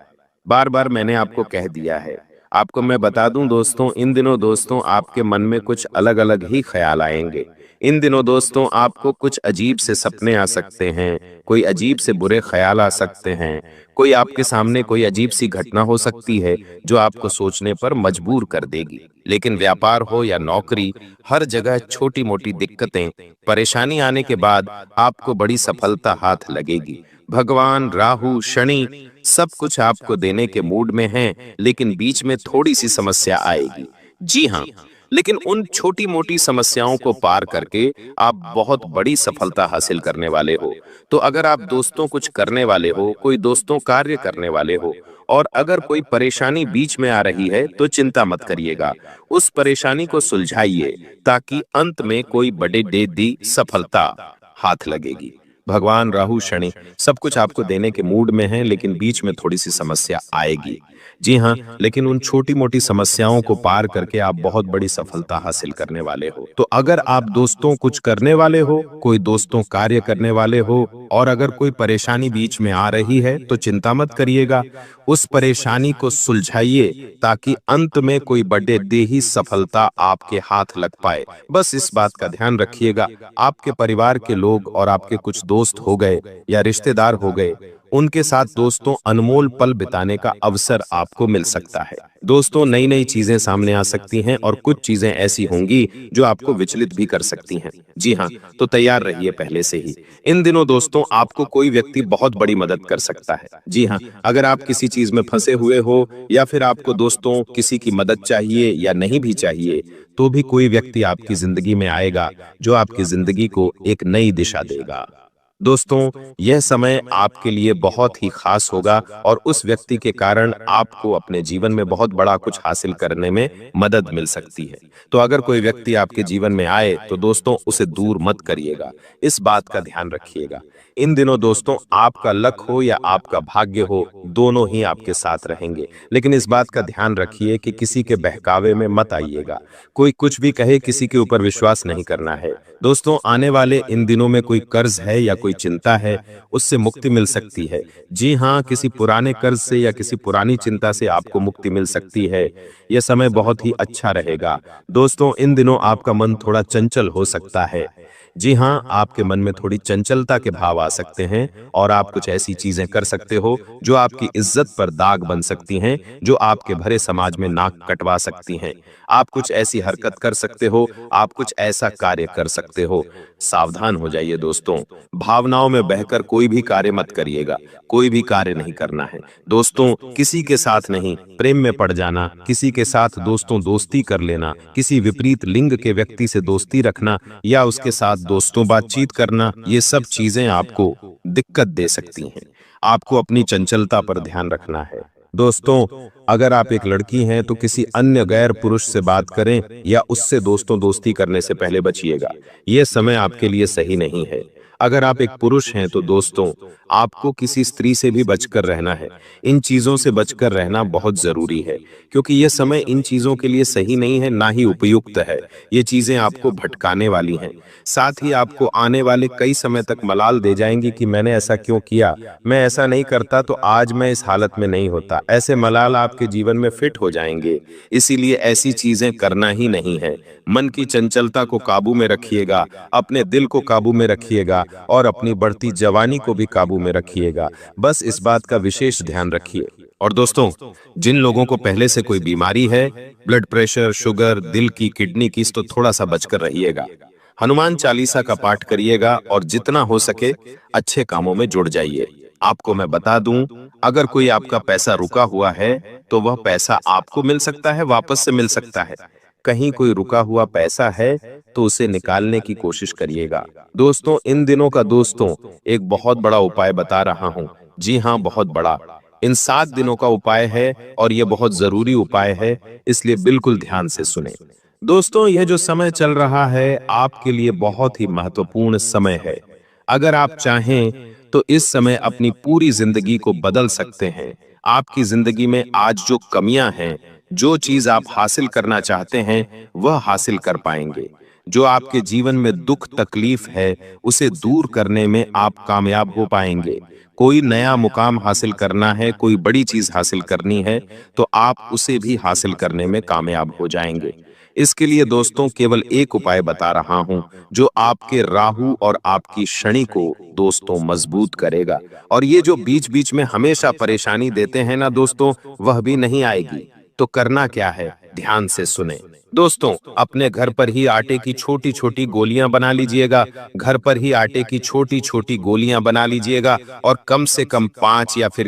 बार बार मैंने आपको कह दिया है। आपको मैं बता दूं दोस्तों, इन दिनों दोस्तों आपके मन में कुछ अलग अलग ही ख्याल आएंगे। इन दिनों दोस्तों आपको कुछ अजीब से सपने आ सकते हैं, कोई अजीब से बुरे ख्याल आ सकते हैं, कोई आपके सामने कोई अजीब सी घटना हो सकती है जो आपको सोचने पर मजबूर कर देगी। लेकिन व्यापार हो या नौकरी, हर जगह छोटी मोटी दिक्कतें, परेशानी आने के बाद आपको बड़ी सफलता हाथ लगेगी। भगवान, राहु, शनि सब कुछ आपको देने के मूड में हैं, लेकिन बीच में थोड़ी सी समस्या आएगी। जी हाँ, लेकिन उन छोटी मोटी समस्याओं को पार करके आप बहुत बड़ी सफलता हासिल करने वाले हो। तो अगर आप दोस्तों कुछ करने वाले हो, कोई दोस्तों कार्य करने वाले हो, और अगर कोई परेशानी बीच में आ रही है, तो चिंता मत करिएगा, उस परेशानी को सुलझाइए, ताकि अंत में कोई बड़े दी सफलता हाथ लगेगी। भगवान, राहु, शनि सब कुछ आपको देने के मूड में हैं, लेकिन बीच में थोड़ी सी समस्या आएगी। जी हाँ, लेकिन उन छोटी मोटी समस्याओं को पार करके आप बहुत बड़ी सफलता हासिल करने वाले हो। तो अगर आप दोस्तों कुछ करने वाले हो, कोई दोस्तों कार्य करने वाले हो, और अगर कोई परेशानी बीच में आ रही है, तो चिंता मत करिएगा, उस परेशानी को सुलझाइए, ताकि अंत में कोई बड़े देही सफलता आपके हाथ लग पाए। बस इस बात का ध्यान रखिएगा, आपके परिवार के लोग और आपके कुछ दोस्त हो गए या रिश्तेदार हो गए, उनके साथ दोस्तों अनमोल पल बिताने का अवसर आपको मिल सकता है। दोस्तों, नई नई चीजें सामने आ सकती हैं और कुछ चीजें ऐसी होंगी जो आपको विचलित भी कर सकती हैं। जी हाँ, तो तैयार रहिए पहले से ही। इन दिनों दोस्तों आपको कोई व्यक्ति बहुत बड़ी मदद कर सकता है। जी हाँ, अगर आप किसी चीज में फंसे हुए हो, या फिर आपको दोस्तों किसी की मदद चाहिए या नहीं भी चाहिए, तो भी कोई व्यक्ति आपकी जिंदगी में आएगा जो आपकी जिंदगी को एक नई दिशा देगा। दोस्तों, यह समय आपके लिए बहुत ही खास होगा और उस व्यक्ति के कारण आपको अपने जीवन में बहुत बड़ा कुछ हासिल करने में मदद मिल सकती है। तो अगर कोई व्यक्ति आपके जीवन में आए, तो दोस्तों उसे दूर मत करिएगा, इस बात का ध्यान रखिएगा। इन दिनों दोस्तों आपका लक हो या आपका भाग्य हो, दोनों ही आपके साथ रहेंगे, लेकिन इस बात का ध्यान रखिए कि किसी के बहकावे में मत आइएगा। कोई कुछ भी कहे, किसी के ऊपर विश्वास नहीं करना है। दोस्तों, आने वाले इन दिनों में कोई कर्ज है या कोई चिंता है, उससे मुक्ति मिल सकती है। जी हाँ, किसी पुराने कर्ज से या किसी पुरानी चिंता से आपको मुक्ति मिल सकती है। यह समय बहुत ही अच्छा रहेगा। दोस्तों, इन दिनों आपका मन थोड़ा चंचल हो सकता है। जी हाँ, आपके मन में थोड़ी चंचलता के भाव आ सकते हैं और आप कुछ ऐसी चीजें कर सकते हो जो आपकी इज्जत पर दाग बन सकती हैं, जो आपके भरे समाज में नाक कटवा सकती हैं। आप कुछ ऐसी हरकत कर सकते हो, आप कुछ ऐसा कार्य कर सकते हो। सावधान हो जाइए दोस्तों, भावनाओं में बहकर कोई भी कार्य मत करिएगा, कोई भी कार्य नहीं करना है। दोस्तों, किसी के साथ नहीं, प्रेम में पड़ जाना, किसी के साथ दोस्तों दोस्ती कर लेना, किसी विपरीत लिंग के व्यक्ति से दोस्ती रखना या उसके साथ दोस्तों बातचीत करना, ये सब चीजें आपको दिक्कत दे सकती हैं। आपको अपनी चंचलता पर ध्यान रखना है। दोस्तों, अगर आप एक लड़की हैं तो किसी अन्य गैर पुरुष से बात करें या उससे दोस्तों दोस्ती करने से पहले बचिएगा। यह समय आपके लिए सही नहीं है। अगर आप एक पुरुष हैं तो दोस्तों आपको किसी स्त्री से भी बचकर रहना है। इन चीजों से बचकर रहना बहुत जरूरी है, क्योंकि यह समय इन चीजों के लिए सही नहीं है, ना ही उपयुक्त है। ये चीजें आपको भटकाने वाली हैं। साथ ही आपको आने वाले कई समय तक मलाल दे जाएंगी कि मैंने ऐसा क्यों किया, मैं ऐसा नहीं करता तो आज मैं इस हालत में नहीं होता। ऐसे मलाल आपके जीवन में फिट हो जाएंगे। इसीलिए ऐसी चीजें करना ही नहीं है। मन की चंचलता को काबू में रखिएगा, अपने दिल को काबू में रखिएगा और अपनी बढ़ती जवानी को भी काबू में रखिएगा। बस इस बात का विशेष ध्यान रखिए। और दोस्तों, जिन लोगों को पहले से कोई बीमारी है, ब्लड प्रेशर, शुगर, दिल की, किडनी की, तो थोड़ा सा बचकर रहिएगा। हनुमान चालीसा का पाठ करिएगा और जितना हो सके अच्छे कामों में जुड़ जाइए। आपको मैं बता दूं, अगर कोई आपका पैसा रुका हुआ है तो वह पैसा आपको मिल सकता है, वापस से मिल सकता है। कहीं कोई रुका हुआ पैसा है तो उसे निकालने की कोशिश करिएगा। दोस्तों, इन दिनों का एक बहुत बड़ा उपाय बता रहा हूं। जी हां, बहुत बड़ा। इन 7 दिनों का उपाय है और यह बहुत जरूरी उपाय है, इसलिए बिल्कुल ध्यान से सुने। दोस्तों, यह जो समय चल रहा है आपके लिए बहुत ही महत्वपूर्ण समय है। अगर आप चाहें तो इस समय अपनी पूरी जिंदगी को बदल सकते हैं। आपकी जिंदगी में आज जो कमियां हैं, जो चीज आप हासिल करना चाहते हैं, वह हासिल कर पाएंगे। जो आपके जीवन में दुख तकलीफ है, उसे दूर करने में आप कामयाब हो पाएंगे। कोई नया मुकाम हासिल करना है, कोई बड़ी चीज हासिल करनी है, तो आप उसे भी हासिल करने में कामयाब हो जाएंगे। इसके लिए दोस्तों केवल एक उपाय बता रहा हूं, जो आपके राहु और आपकी शनि को दोस्तों मजबूत करेगा। और ये जो बीच बीच में हमेशा परेशानी देते हैं ना दोस्तों, वह भी नहीं आएगी। तो करना क्या है, ध्यान से सुने। दोस्तों, अपने घर पर ही आटे की छोटी छोटी गोलियां बना लीजिएगा। घर पर ही आटे की छोटी छोटी गोलियां बना लीजिएगा और कम से कम 5 या फिर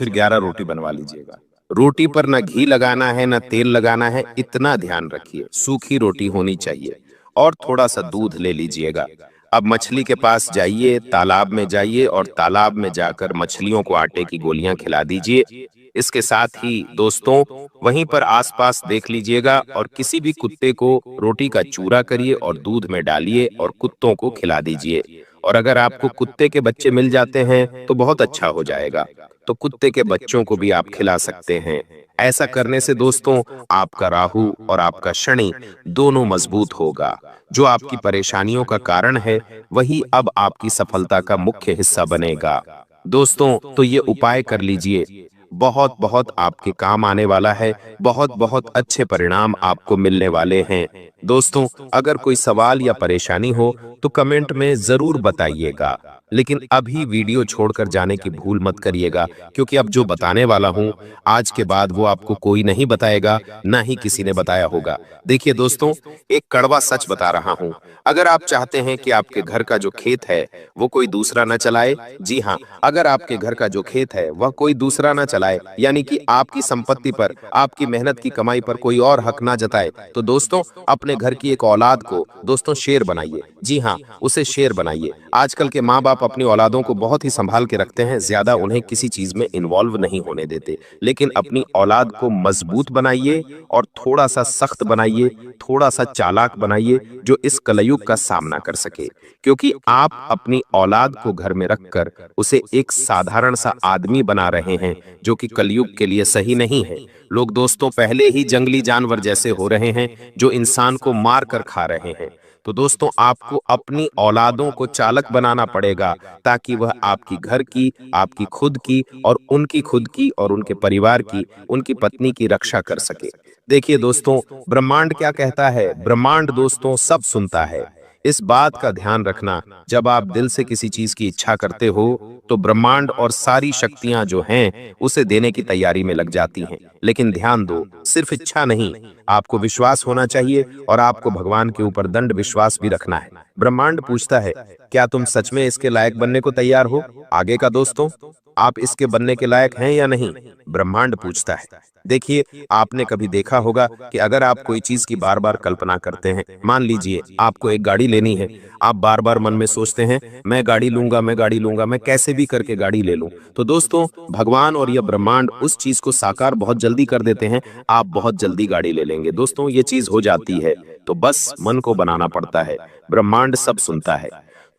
11 रोटी बनवा लीजिएगा। रोटी पर ना घी लगाना है, ना तेल लगाना है, इतना ध्यान रखिए। सूखी रोटी होनी चाहिए और थोड़ा सा दूध ले लीजिएगा। अब मछली के पास जाइए, तालाब में जाइए और तालाब में जाकर मछलियों को आटे की गोलियां खिला दीजिए। इसके साथ ही दोस्तों वहीं पर आसपास देख लीजिएगा और किसी भी कुत्ते को रोटी का चूरा करिए और दूध में डालिए और कुत्तों को खिला दीजिए। और अगर आपको कुत्ते के बच्चे मिल जाते हैं तो बहुत अच्छा हो जाएगा, तो कुत्ते के बच्चों को भी आप खिला सकते हैं। ऐसा करने से दोस्तों आपका राहु और आपका शनि दोनों मजबूत होगा। जो आपकी परेशानियों का कारण है, वही अब आपकी सफलता का मुख्य हिस्सा बनेगा। दोस्तों, तो ये उपाय कर लीजिए, बहुत बहुत आपके काम आने वाला है। बहुत बहुत अच्छे परिणाम आपको मिलने वाले हैं। दोस्तों, अगर कोई सवाल या परेशानी हो तो कमेंट में जरूर बताइएगा, लेकिन अभी वीडियो छोड़कर जाने की भूल मत करिएगा, क्योंकि अब जो बताने वाला हूं आज के बाद वो आपको कोई नहीं बताएगा, ना ही किसी ने बताया होगा। देखिए दोस्तों, एक कड़वा सच बता रहा हूं। अगर आप चाहते हैं कि आपके घर का जो खेत है वो कोई दूसरा न चलाए, जी हाँ, अगर आपके घर का जो खेत है वह कोई दूसरा न चलाए, यानी कि आपकी संपत्ति पर, आपकी मेहनत की कमाई पर कोई और हक ना जताए, तो दोस्तों अपने घर की एक औलाद को दोस्तों शेर बनाइए। जी हाँ, उसे शेर बनाइए। आजकल के माँ बाप अपनी औलादों को बहुत ही संभाल के रखते हैं, ज्यादा उन्हें किसी चीज में इन्वॉल्व नहीं होने देते, लेकिन अपनी औलाद को मजबूत बनाइए और थोड़ा सा सख्त बनाइए, थोड़ा सा चालाक बनाइए, जो इस कलयुग का सामना कर सके। क्योंकि आप अपनी औलाद को घर में रखकर उसे एक साधारण सा आदमी बना रहे हैं, जो कि कलयुग के लिए सही नहीं है। लोग दोस्तों पहले ही जंगली जानवर जैसे हो रहे हैं, जो इंसान को मार कर खा रहे हैं। तो दोस्तों आपको अपनी औलादों को चालक बनाना पड़ेगा, ताकि वह आपकी घर की, आपकी खुद की और उनकी खुद की और उनके परिवार की, उनकी पत्नी की रक्षा कर सके। देखिए दोस्तों, ब्रह्मांड क्या कहता है? ब्रह्मांड दोस्तों सब सुनता है। इस बात का ध्यान रखना, जब आप दिल से किसी चीज की इच्छा करते हो तो ब्रह्मांड और सारी शक्तियां जो हैं उसे देने की तैयारी में लग जाती हैं। लेकिन ध्यान दो, सिर्फ इच्छा नहीं, आपको विश्वास होना चाहिए और आपको भगवान के ऊपर दंड विश्वास भी रखना है। ब्रह्मांड पूछता है, क्या तुम सच में इसके लायक बनने को तैयार हो? आगे का दोस्तों, आप इसके बनने के लायक हैं या नहीं? ब्रह्मांड पूछता है। देखिए, आपने कभी देखा होगा कि अगर आप कोई चीज की बार बार कल्पना करते हैं, मान लीजिए आपको एक गाड़ी लेनी है, आप बार बार मन में सोचते हैं मैं गाड़ी लूंगा, मैं गाड़ी लूंगा, मैं कैसे भी करके गाड़ी ले लूं, तो दोस्तों भगवान और यह ब्रह्मांड उस चीज को साकार बहुत जल्दी कर देते हैं। आप बहुत जल्दी गाड़ी ले लेंगे दोस्तों, ये चीज हो जाती है। तो बस मन को बनाना पड़ता है, ब्रह्मांड सब सुनता है।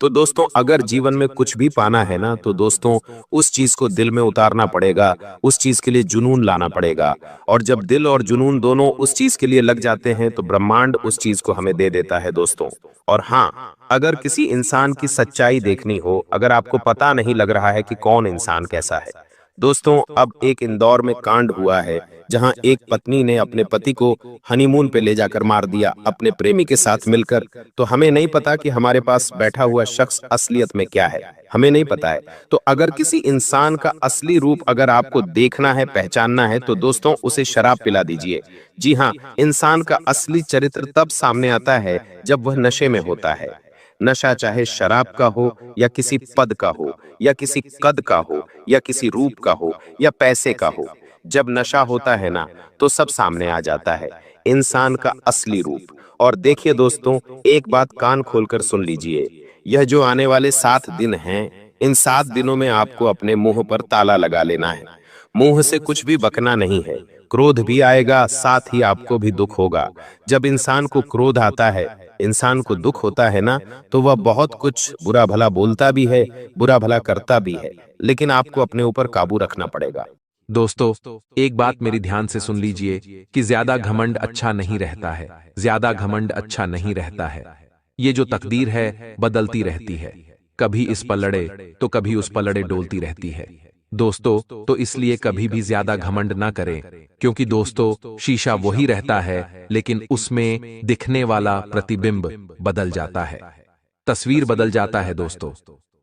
तो दोस्तों अगर जीवन में कुछ भी पाना है ना तो दोस्तों उस चीज को दिल में उतारना पड़ेगा, उस चीज के लिए जुनून लाना पड़ेगा। और जब दिल और जुनून दोनों उस चीज के लिए लग जाते हैं तो ब्रह्मांड उस चीज को हमें दे देता है दोस्तों। और हाँ, अगर किसी इंसान की सच्चाई देखनी हो, अगर आपको पता नहीं लग रहा है कि कौन इंसान कैसा है, दोस्तों अब एक इंदौर में कांड हुआ है जहां एक पत्नी ने अपने पति को हनीमून पे ले जाकर मार दिया अपने प्रेमी के साथ मिलकर। तो हमें नहीं पता कि हमारे पास बैठा हुआ शख्स असलियत में क्या है, हमें नहीं पता है। तो अगर किसी इंसान का असली रूप अगर आपको देखना है, पहचानना है, तो दोस्तों उसे शराब पिला दीजिए। जी हाँ, इंसान का असली चरित्र तब सामने आता है जब वह नशे में होता है। नशा चाहे शराब का हो या किसी पद का हो या किसी कद का हो या किसी रूप का हो या पैसे का हो, जब नशा होता है ना तो सब सामने आ जाता है, इंसान का असली रूप। और देखिए दोस्तों, एक बात कान खोलकर सुन लीजिए, यह जो आने वाले 7 दिन हैं, इन 7 दिनों में आपको अपने मुंह पर ताला लगा लेना है। मुंह से कुछ भी बकना नहीं है। क्रोध भी आएगा, साथ ही आपको भी दुख होगा। जब इंसान को क्रोध आता है, इंसान को दुख होता है ना, तो वह बहुत कुछ बुरा भला बोलता भी है, बुरा भला करता भी है, लेकिन आपको अपने ऊपर काबू रखना पड़ेगा। दोस्तों, एक बात मेरी ध्यान से सुन लीजिए कि ज्यादा घमंड अच्छा नहीं रहता है। ज्यादा घमंड अच्छा नहीं रहता है। ये जो तकदीर है बदलती रहती है, कभी इस पलड़े तो कभी उस पलड़े डोलती रहती है। दोस्तों, तो इसलिए कभी भी ज्यादा घमंड ना करें, क्योंकि दोस्तों शीशा वही रहता है लेकिन उसमें दिखने वाला प्रतिबिंब बदल जाता है, तस्वीर बदल जाता है दोस्तों।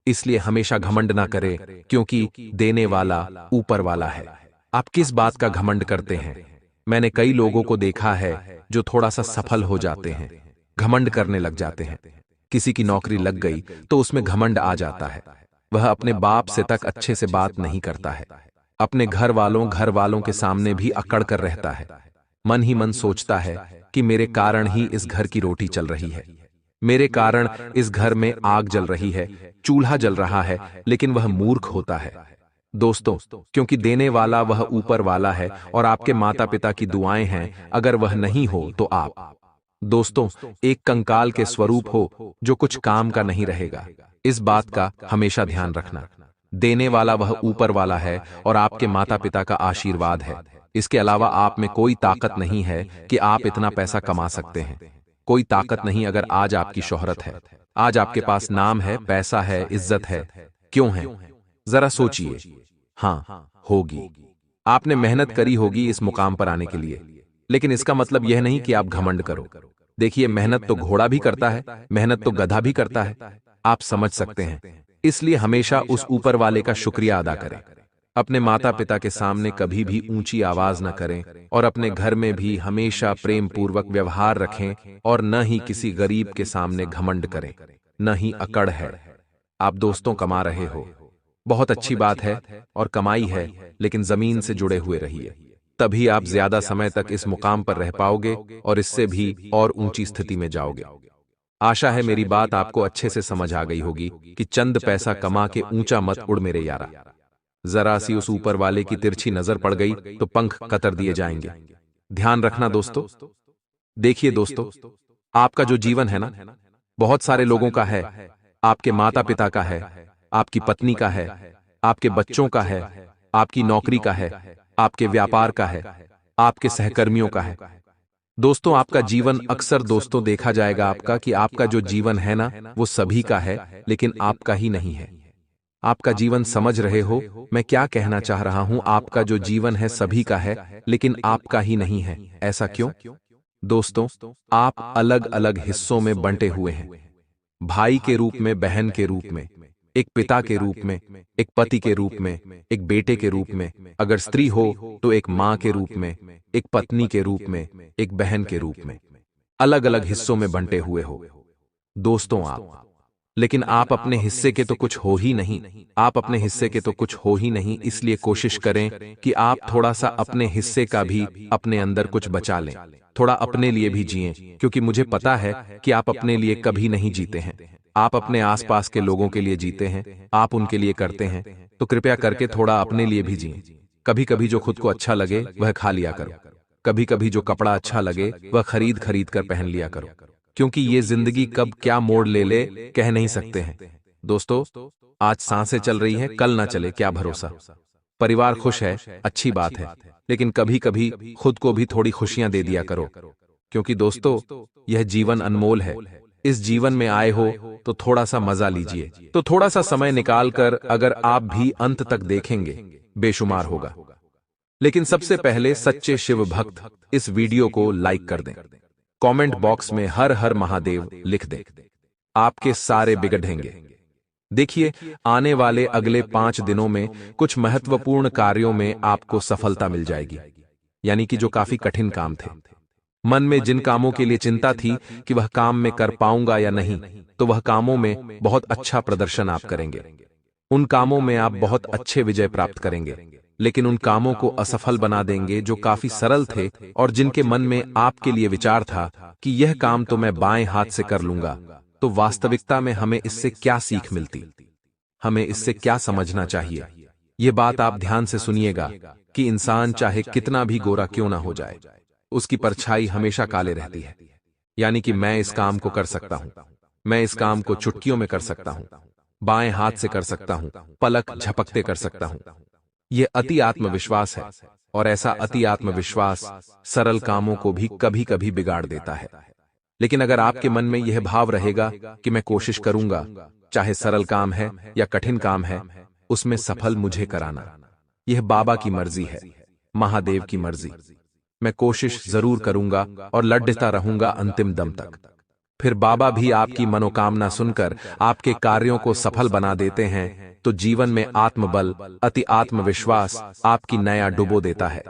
इसलिए हमेशा घमंड ना करें, क्योंकि देने वाला ऊपर वाला है। आप किस बात का घमंड करते हैं? मैंने कई लोगों को देखा है जो थोड़ा सा सफल हो जाते हैं, घमंड करने लग जाते हैं। किसी की नौकरी लग गई तो उसमें घमंड आ जाता है। वह अपने बाप से तक अच्छे से बात नहीं करता है। अपने घर वालों के सामने भी अकड़ कर रहता है। मन ही मन सोचता है कि मेरे कारण ही इस घर की रोटी चल रही है, मेरे कारण इस घर में आग जल रही है, चूल्हा जल रहा है। लेकिन वह मूर्ख होता है दोस्तों, क्योंकि देने वाला वह ऊपर वाला है और आपके माता पिता की दुआएं हैं। अगर वह नहीं हो तो आप दोस्तों एक कंकाल के स्वरूप हो जो कुछ काम का नहीं रहेगा। इस बात का हमेशा ध्यान रखना। देने वाला वह ऊपर वाला है और आपके माता पिता का आशीर्वाद है। इसके अलावा आप में कोई ताकत नहीं है कि आप इतना पैसा कमा सकते हैं। कोई ताकत नहीं। अगर आज आपकी शोहरत है, आज आपके पास नाम है, पैसा है, इज्जत है, क्यों है? जरा सोचिए। हाँ, होगी। आपने मेहनत करी होगी इस मुकाम पर आने के लिए, लेकिन इसका मतलब यह नहीं कि आप घमंड करो। देखिए, मेहनत तो घोड़ा भी करता है, मेहनत तो गधा भी करता है। आप समझ सकते हैं। इसलिए हमेशा उस ऊपर वाले का शुक्रिया अदा करें। अपने माता पिता के सामने कभी भी ऊंची आवाज न करें और अपने घर में भी हमेशा प्रेम पूर्वक व्यवहार रखें और न ही किसी गरीब के सामने घमंड करें, न ही अकड़ है। आप दोस्तों कमा रहे हो, बहुत अच्छी बात है, और कमाई है, लेकिन जमीन से जुड़े हुए रहिए। तभी आप ज्यादा समय तक इस मुकाम पर रह पाओगे और इससे भी और ऊंची स्थिति में जाओगे। आशा है मेरी बात आपको अच्छे से समझ आ गई होगी कि चंद पैसा कमा के ऊंचा मत उड़ मेरे यारा। जरा सी उस ऊपर वाले की तिरछी नजर पड़ गई तो पंख कतर दिए जाएंगे। ध्यान रखना दोस्तों। देखिए दोस्तों, आपका जो जीवन है ना, बहुत सारे लोगों का है। आपके माता पिता का है, आपकी पत्नी का है, आपके बच्चों का है, आपकी नौकरी का है, आपके व्यापार का है, आपके सहकर्मियों का है। दोस्तों, आपका जीवन अक्सर दोस्तों देखा जाएगा आपका कि आपका जो जीवन है ना वो सभी का है, लेकिन आपका ही नहीं है। आपका जीवन समझ रहे हो मैं क्या कहना चाह रहा हूं? आपका जो जीवन है सभी का है, लेकिन आपका ही नहीं है। ऐसा क्यों? दोस्तों, आप अलग अलग हिस्सों में बंटे हुए हैं। भाई के रूप में, बहन के रूप में, एक पिता के रूप में, एक पति के रूप में, एक बेटे के रूप में, अगर स्त्री हो तो एक मां के रूप में, एक पत्नी के रूप में, एक बहन के रूप में, अलग अलग हिस्सों में बंटे हुए हो दोस्तों आप। लेकिन आप अपने हिस्से के तो कुछ हो ही नहीं। आप अपने हिस्से के तो कुछ हो ही नहीं। इसलिए कोशिश करें कि आप थोड़ा सा अपने हिस्से का भी अपने अंदर कुछ बचा लें। थोड़ा अपने लिए भी जिएं, क्योंकि मुझे पता है कि आप अपने लिए कभी नहीं जीते हैं। आप अपने आसपास के लोगों के लिए जीते हैं, आप उनके लिए करते हैं। तो कृपया करके थोड़ा अपने लिए भी जिएं। कभी कभी जो खुद को अच्छा लगे वह खा लिया करो। कभी कभी जो कपड़ा अच्छा लगे वह खरीद खरीद कर पहन लिया करो। क्योंकि ये जिंदगी कब क्या मोड़ ले ले कह नहीं सकते हैं। दोस्तों, आज सांसें चल रही हैं, कल ना चले, क्या भरोसा। परिवार खुश है, अच्छी बात है, लेकिन कभी कभी खुद को भी थोड़ी खुशियां दे दिया करो, क्योंकि दोस्तों यह जीवन अनमोल है। इस जीवन में आए हो तो थोड़ा सा मजा लीजिए। तो थोड़ा सा समय निकालकर अगर आप भी अंत तक देखेंगे, बेशुमार होगा। लेकिन सबसे पहले सच्चे शिव भक्त इस वीडियो को लाइक कर दें, कमेंट बॉक्स में हर हर महादेव लिख दें, आपके सारे बिगड़ेंगे। देखिए, आने वाले अगले 5 दिनों में कुछ महत्वपूर्ण कार्यों में आपको सफलता मिल जाएगी, यानी कि जो काफी कठिन काम थे, मन में जिन कामों के लिए चिंता थी कि वह काम में कर पाऊंगा या नहीं, तो वह कामों में बहुत अच्छा प्रदर्शन आप करेंगे। उन कामों में आप बहुत अच्छे विजय प्राप्त करेंगे। लेकिन उन कामों को असफल बना देंगे जो काफी सरल थे और जिनके मन में आपके लिए विचार था कि यह काम तो मैं बाएं हाथ से कर लूंगा। तो वास्तविकता में हमें इससे क्या सीख मिलती, हमें इससे क्या समझना चाहिए, ये बात आप ध्यान से सुनिएगा कि इंसान चाहे कितना भी गोरा क्यों ना हो जाए, उसकी परछाई हमेशा काले रहती है। यानी कि मैं इस काम को कर सकता हूं, मैं इस काम को चुटकियों में कर सकता हूं, बाएं हाथ से कर सकता हूं, पलक झपकते कर सकता हूं। यह अति आत्मविश्वास है, और ऐसा अति आत्मविश्वास सरल कामों को भी कभी कभी बिगाड़ देता है। लेकिन अगर आपके मन में यह भाव रहेगा कि मैं कोशिश करूंगा, चाहे सरल काम है या कठिन काम है, उसमें सफल मुझे कराना, यह बाबा की मर्जी है, महादेव की मर्जी। मैं कोशिश जरूर करूंगा और लड़ता रहूंगा अंतिम दम तक। फिर बाबा भी आपकी मनोकामना सुनकर आपके कार्यों को सफल बना देते हैं। तो जीवन में आत्मबल, अति आत्मविश्वास आपकी नया डुबो देता है।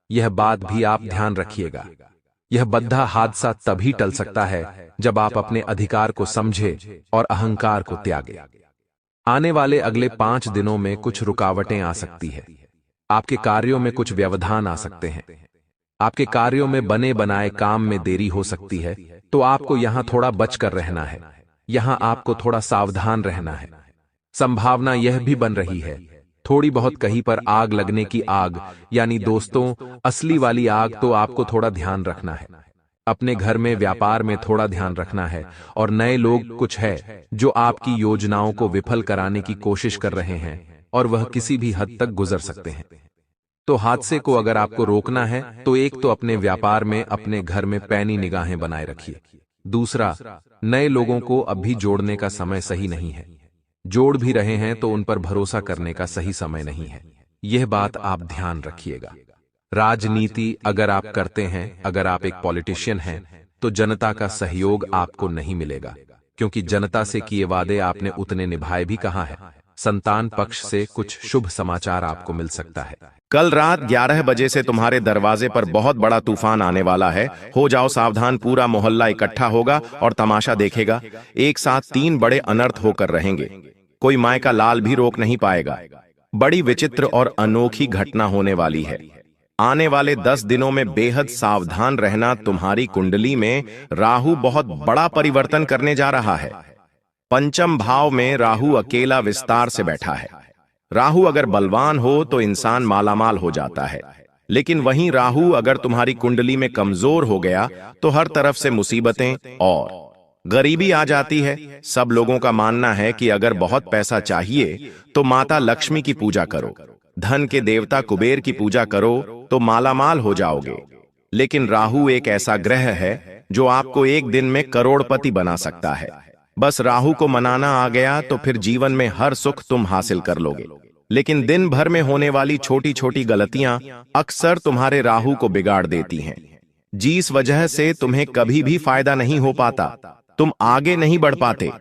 यह बात भी आप ध्यान रखिएगा। यह बद्धा हादसा तभी टल सकता है जब आप अपने अधिकार को समझे और अहंकार को त्यागे। आने वाले अगले 5 दिनों में कुछ रुकावटें आ सकती है, आपके कार्यों में कुछ व्यवधान आ सकते हैं, आपके कार्यों में बने बनाए काम में देरी हो सकती है। तो आपको यहां थोड़ा बचकर रहना है, यहां आपको थोड़ा सावधान रहना है। संभावना यह भी बन रही है थोड़ी बहुत कहीं पर आग लगने की, आग यानी दोस्तों असली वाली आग। तो आपको थोड़ा ध्यान रखना है, अपने घर में व्यापार में थोड़ा ध्यान रखना है। और नए लोग कुछ है जो आपकी योजनाओं को विफल कराने की कोशिश कर रहे हैं, और वह किसी भी हद तक गुजर सकते हैं। तो हादसे को अगर आपको रोकना है तो एक तो अपने व्यापार में, अपने घर में पैनी निगाहें बनाए रखिए। दूसरा, नए लोगों को अभी जोड़ने का समय सही नहीं है, जोड़ भी रहे हैं तो उन पर भरोसा करने का सही समय नहीं है। यह बात आप ध्यान रखिएगा। राजनीति अगर आप करते हैं, अगर आप एक पॉलिटिशियन हैं, तो जनता का सहयोग आपको नहीं मिलेगा, क्योंकि जनता से किए वादे आपने उतने निभाए भी कहां है। संतान पक्ष से कुछ शुभ समाचार आपको मिल सकता है। कल रात 11 बजे से तुम्हारे दरवाजे पर बहुत बड़ा तूफान आने वाला है। हो जाओ सावधान, पूरा मोहल्ला इकट्ठा होगा और तमाशा देखेगा। एक साथ 3 बड़े अनर्थ होकर रहेंगे, कोई माय का लाल भी रोक नहीं पाएगा। बड़ी विचित्र और अनोखी घटना होने वाली है। आने वाले 10 दिनों में बेहद सावधान रहना। तुम्हारी कुंडली में राहु बहुत बड़ा परिवर्तन करने जा रहा है। पंचम भाव में राहु अकेला विस्तार से बैठा है। राहु अगर बलवान हो तो इंसान मालामाल हो जाता है, लेकिन वहीं राहु अगर तुम्हारी कुंडली में कमजोर हो गया तो हर तरफ से मुसीबतें और गरीबी आ जाती है। सब लोगों का मानना है कि अगर बहुत पैसा चाहिए तो माता लक्ष्मी की पूजा करो, धन के देवता कुबेर की पूजा करो तो मालामाल हो जाओगे। लेकिन राहु एक ऐसा ग्रह है जो आपको एक दिन में करोड़पति बना सकता है। बस राहु को मनाना आ गया तो फिर जीवन में हर सुख तुम हासिल कर लोगे। लेकिन दिन भर में होने वाली छोटी छोटी गलतियां अक्सर तुम्हारे राहु को बिगाड़ देती हैं, जिस वजह से तुम्हें कभी भी फायदा नहीं हो पाता, तुम आगे नहीं बढ़ पाते।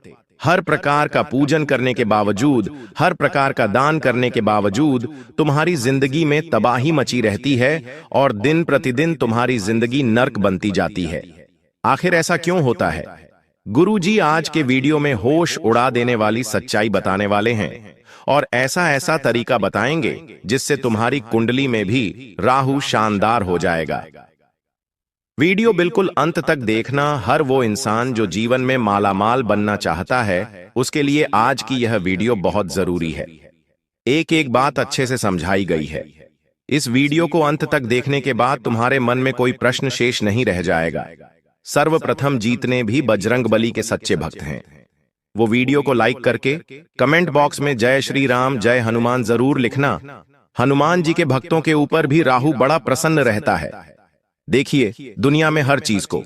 हर प्रकार का पूजन करने के बावजूद, हर प्रकार का दान करने के बावजूद तुम्हारी जिंदगी में तबाही मची रहती है और दिन प्रतिदिन तुम्हारी जिंदगी नर्क बनती जाती है। आखिर ऐसा क्यों होता है? गुरुजी आज के वीडियो में होश उड़ा देने वाली सच्चाई बताने वाले हैं और ऐसा ऐसा तरीका बताएंगे जिससे तुम्हारी कुंडली में भी राहु शानदार हो जाएगा। वीडियो बिल्कुल अंत तक देखना। हर वो इंसान जो जीवन में मालामाल बनना चाहता है, उसके लिए आज की यह वीडियो बहुत जरूरी है। एक एक बात अच्छे से समझाई गई है। इस वीडियो को अंत तक देखने के बाद तुम्हारे मन में कोई प्रश्न शेष नहीं रह जाएगा। सर्वप्रथम जीतने भी बजरंगबली के सच्चे भक्त हैं। वो वीडियो को लाइक करके कमेंट बॉक्स में जय श्री राम जय हनुमान जरूर लिखना। हनुमान जी के भक्तों के ऊपर भी राहु बड़ा प्रसन्न रहता है। देखिए, दुनिया में हर चीज को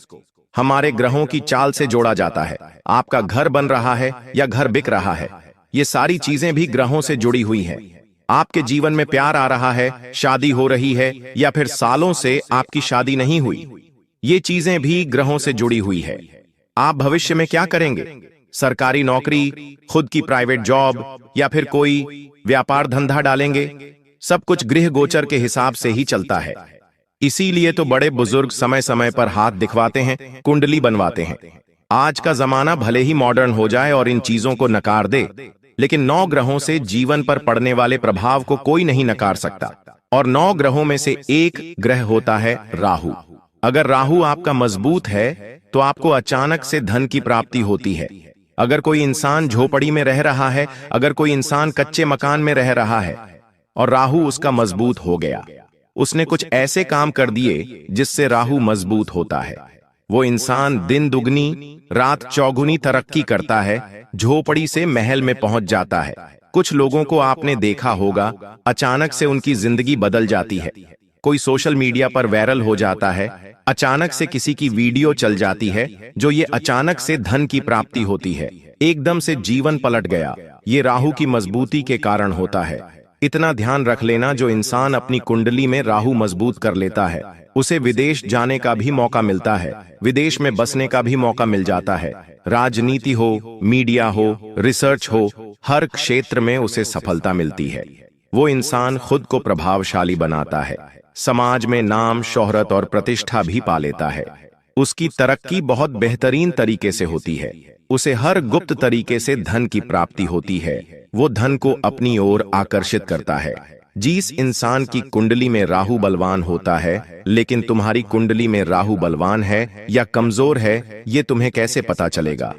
हमारे ग्रहों की चाल से जोड़ा जाता है। आपका घर बन रहा है या घर बिक रहा है, ये सारी चीजें भी ग्रहों से जुड़ी हुई हैं। आपके जीवन में प्यार आ रहा है, शादी हो रही है, या फिर सालों से आपकी शादी नहीं हुई, ये चीजें भी ग्रहों से जुड़ी हुई है। आप भविष्य में क्या करेंगे, सरकारी नौकरी, खुद की प्राइवेट जॉब, या फिर कोई व्यापार धंधा डालेंगे, सब कुछ गृह गोचर के हिसाब से ही चलता है। इसीलिए तो बड़े बुजुर्ग समय समय पर हाथ दिखवाते हैं, कुंडली बनवाते हैं। आज का जमाना भले ही मॉडर्न हो जाए और इन चीजों को नकार दे, लेकिन 9 ग्रहों से जीवन पर पड़ने वाले प्रभाव को कोई नहीं नकार सकता। और 9 ग्रहों में से एक ग्रह होता है राहु। अगर राहु आपका मजबूत है तो आपको अचानक से धन की प्राप्ति होती है। अगर कोई इंसान झोपड़ी में रह रहा है, अगर कोई इंसान कच्चे मकान में रह रहा है और राहु उसका मजबूत हो गया, उसने कुछ ऐसे काम कर दिए जिससे राहु मजबूत होता है, वो इंसान दिन दुगनी रात चौगुनी तरक्की करता है, झोपड़ी से महल में पहुंच जाता है। कुछ लोगों को आपने देखा होगा, अचानक से उनकी जिंदगी बदल जाती है। कोई सोशल मीडिया पर वायरल हो जाता है, अचानक से किसी की वीडियो चल जाती है, जो ये अचानक से धन की प्राप्ति होती है, एकदम से जीवन पलट गया। ये राहु की मजबूती के कारण होता है। इतना ध्यान रख लेना, जो इंसान अपनी कुंडली में राहु मजबूत कर लेता है, उसे विदेश जाने का भी मौका मिलता है, विदेश में बसने का भी मौका मिल जाता है। राजनीति हो, मीडिया हो, रिसर्च हो, हर क्षेत्र में उसे सफलता मिलती है। वो इंसान खुद को प्रभावशाली बनाता है, समाज में नाम, शोहरत और प्रतिष्ठा भी पा लेता है। उसकी तरक्की बहुत बेहतरीन तरीके से होती है। उसे हर गुप्त तरीके से धन की प्राप्ति होती है। वो धन को अपनी ओर आकर्षित करता है। जिस इंसान की कुंडली में राहु बलवान होता है, लेकिन तुम्हारी कुंडली में राहु बलवान है या कमजोर है, ये तुम्हें कैसे पता चलेगा?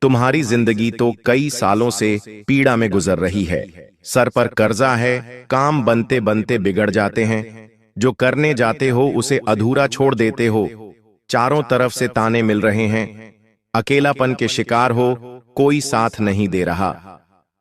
तुम्हारी जिंदगी तो कई सालों से पीड़ा में गुजर रही है। सर पर कर्जा है, काम बनते बनते बिगड़ जाते हैं, जो करने जाते हो उसे अधूरा छोड़ देते हो, चारों तरफ से ताने मिल रहे हैं, अकेलापन के शिकार हो, कोई साथ नहीं दे रहा।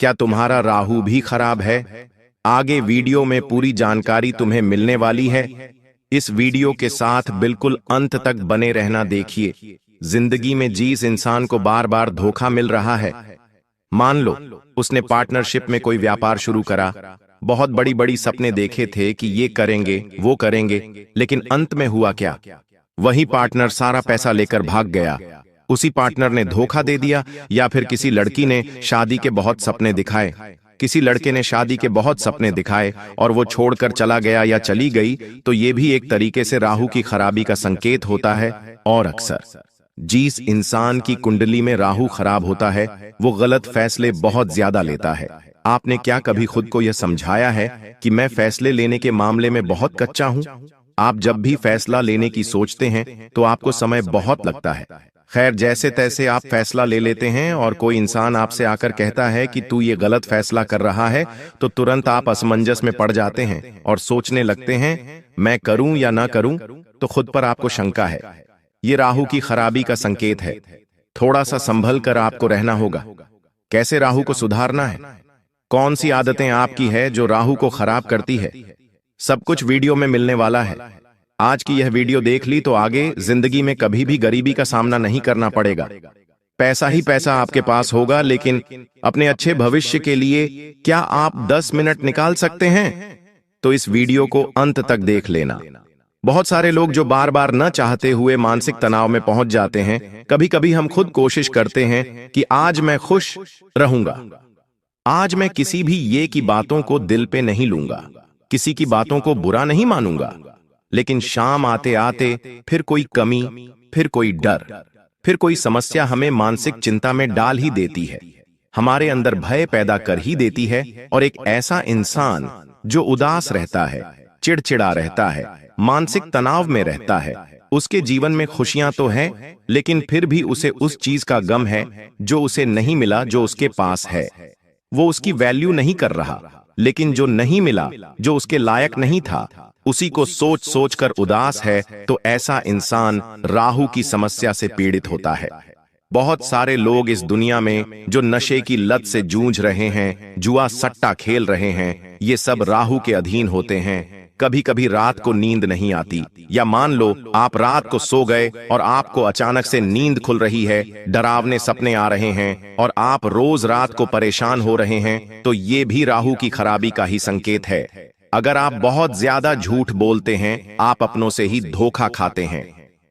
क्या तुम्हारा राहु भी खराब है? आगे वीडियो में पूरी जानकारी तुम्हें मिलने वाली है। इस वीडियो के साथ बिल्कुल अंत तक बने रहना। देखिए, जिंदगी में जिस इंसान को बार बार धोखा मिल रहा है, मान लो उसने पार्टनरशिप में कोई व्यापार शुरू करा, बहुत बड़ी बड़ी सपने देखे थे कि ये करेंगे वो करेंगे, लेकिन अंत में हुआ क्या? वही पार्टनर सारा पैसा लेकर भाग गया, उसी पार्टनर ने धोखा दे दिया। या फिर किसी लड़की ने शादी के बहुत सपने दिखाए, किसी लड़के ने शादी के बहुत सपने दिखाए और वो छोड़कर चला गया या चली गई, तो ये भी एक तरीके से राहु की खराबी का संकेत होता है। और अक्सर जिस इंसान की कुंडली में राहु खराब होता है, वो गलत फैसले बहुत ज्यादा लेता है। आपने क्या कभी खुद को यह समझाया है कि मैं फैसले लेने के मामले में बहुत कच्चा हूं? आप जब भी फैसला लेने की सोचते हैं तो आपको समय बहुत लगता है। खैर, जैसे तैसे आप फैसला ले लेते हैं और कोई इंसान आपसे आकर कहता है कि तू ये गलत फैसला कर रहा है, तो तुरंत आप असमंजस में पड़ जाते हैं और सोचने लगते हैं मैं करूं या ना करूं, तो खुद पर आपको शंका है। ये राहु की खराबी का संकेत है। थोड़ा सा संभल कर आपको रहना होगा। कैसे राहु को सुधारना है, कौन सी आदतें आपकी है जो राहु को खराब करती है, सब कुछ वीडियो में मिलने वाला है। आज की यह वीडियो देख ली तो आगे जिंदगी में कभी भी गरीबी का सामना नहीं करना पड़ेगा। पैसा ही पैसा आपके पास होगा, लेकिन अपने अच्छे भविष्य के लिए क्या आप 10 मिनट निकाल सकते हैं? तो इस वीडियो को अंत तक देख लेना। बहुत सारे लोग जो बार बार न चाहते हुए मानसिक तनाव में पहुंच जाते हैं। कभी कभी हम खुद कोशिश करते हैं कि आज मैं खुश रहूंगा, आज मैं किसी भी ये की बातों को दिल पे नहीं लूंगा, किसी की बातों को बुरा नहीं मानूंगा। लेकिन शाम आते आते फिर कोई कमी, फिर कोई डर, फिर कोई समस्या हमें मानसिक चिंता में डाल ही देती है, हमारे अंदर भय पैदा कर ही देती है। और एक ऐसा इंसान जो उदास रहता है, चिड़चिड़ा रहता है, मानसिक तनाव में रहता है, उसके जीवन में खुशियां तो हैं, लेकिन फिर भी उसे उस चीज का गम है जो उसे नहीं मिला, जो उसके पास है। वो उसकी वैल्यू नहीं कर रहा, लेकिन जो नहीं मिला, जो उसके लायक नहीं था, उसी को सोच सोच कर उदास है, तो ऐसा इंसान राहु की समस्या से पीड़ित होता है। बहुत सारे लोग इस दुनिया में जो नशे की लत से जूझ रहे हैं, जुआ सट्टा खेल रहे हैं, ये सब राहु के अधीन होते हैं। कभी कभी रात को नींद नहीं आती, या मान लो आप रात को सो गए और आपको अचानक से नींद खुल रही है, डरावने सपने आ रहे हैं और आप रोज रात को परेशान हो रहे हैं, तो ये भी राहु की खराबी का ही संकेत है। अगर आप बहुत ज्यादा झूठ बोलते हैं, आप अपनों से ही धोखा खाते हैं।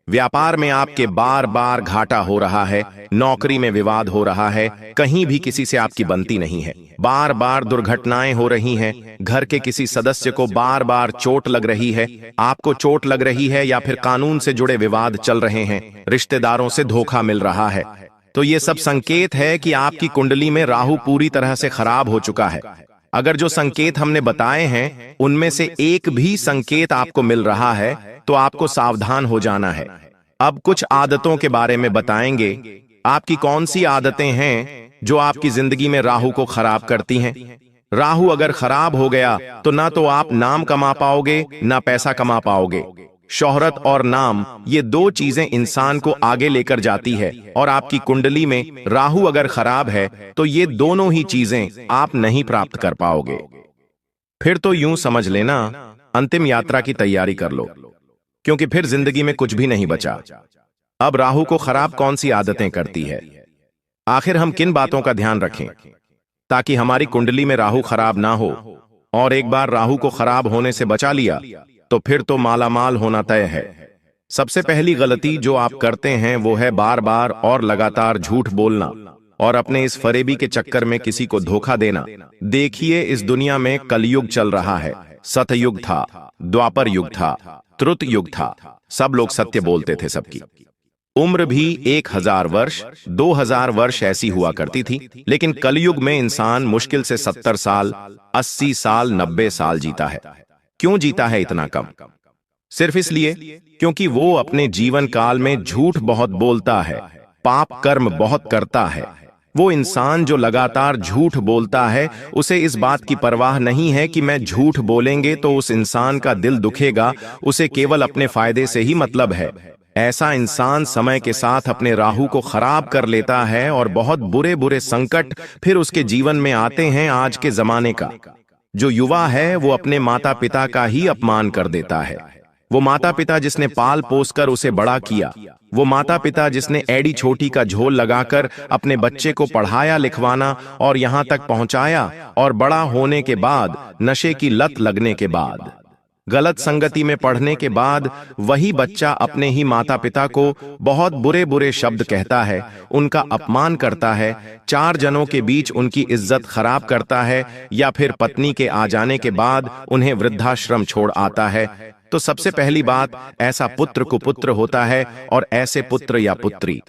व्यापार में आपके बार बार घाटा हो रहा है, नौकरी में विवाद हो रहा है, कहीं भी किसी से आपकी बनती नहीं है, बार बार दुर्घटनाएं हो रही हैं, घर के किसी सदस्य को बार बार चोट लग रही है, आपको चोट लग रही है, या फिर कानून से जुड़े विवाद चल रहे हैं, रिश्तेदारों से धोखा मिल रहा है, तो ये सब संकेत है कि आपकी कुंडली में राहु पूरी तरह से खराब हो चुका है। अगर जो संकेत हमने बताए हैं उनमें से एक भी संकेत आपको मिल रहा है, तो आपको सावधान हो जाना है। अब कुछ आदतों के बारे में बताएंगे। आपकी कौन सी आदतें हैं जो आपकी जिंदगी में राहु को खराब करती हैं? राहु अगर खराब हो गया तो ना तो आप नाम कमा पाओगे, ना पैसा कमा पाओगे। शोहरत और नाम, ये दो चीजें इंसान को आगे लेकर जाती है, और आपकी कुंडली में राहु अगर खराब है तो ये दोनों ही चीजें आप नहीं प्राप्त कर पाओगे। फिर तो यूं समझ लेना, अंतिम यात्रा की तैयारी कर लो, क्योंकि फिर जिंदगी में कुछ भी नहीं बचा। अब राहु को खराब कौन सी आदतें करती है? आखिर हम किन बातों का ध्यान रखें ताकि हमारी कुंडली में राहु खराब ना हो? और एक बार राहु को खराब होने से बचा लिया तो फिर तो मालामाल होना तय है। सबसे पहली गलती जो आप करते हैं वो है बार बार और लगातार झूठ बोलना और अपने इस फरेबी के चक्कर में किसी को धोखा देना। देखिए, इस दुनिया में कलयुग चल रहा है। सतयुग था, द्वापर युग था, त्रुत युग था, सब लोग सत्य बोलते थे। सबकी उम्र भी 1000 वर्ष 2000 वर्ष ऐसी हुआ करती थी, लेकिन कलयुग में इंसान मुश्किल से 70 साल 80 साल 90 साल जीता है। क्यों जीता है इतना कम? सिर्फ इसलिए क्योंकि वो अपने जीवन काल में झूठ बहुत बोलता है, पाप कर्म बहुत करता है। वो इंसान जो लगातार झूठ बोलता है, उसे इस बात की परवाह नहीं है कि मैं झूठ बोलेंगे तो उस इंसान का दिल दुखेगा, उसे केवल अपने फायदे से ही मतलब है। ऐसा इंसान समय के साथ अपने राहु को खराब कर लेता है और बहुत बुरे बुरे संकट फिर उसके जीवन में आते हैं। आज के जमाने का जो युवा है वो अपने माता पिता का ही अपमान कर देता है। वो माता पिता जिसने पाल पोस कर उसे बड़ा किया, वो माता पिता जिसने एड़ी छोटी का झोल लगाकर अपने बच्चे को पढ़ाया लिखवाना और यहां तक पहुंचाया, और बड़ा होने के बाद, नशे की लत लगने के बाद, गलत संगति में पढ़ने के बाद, वही बच्चा अपने ही माता पिता को बहुत बुरे बुरे शब्द कहता है, उनका अपमान करता है, 4 जनों के बीच उनकी इज्जत खराब करता है, या फिर पत्नी के आ जाने के बाद उन्हें वृद्धाश्रम छोड़ आता है। तो सबसे पहली बात, ऐसा पुत्र कुपुत्र होता है, और ऐसे पुत्र या पुत्री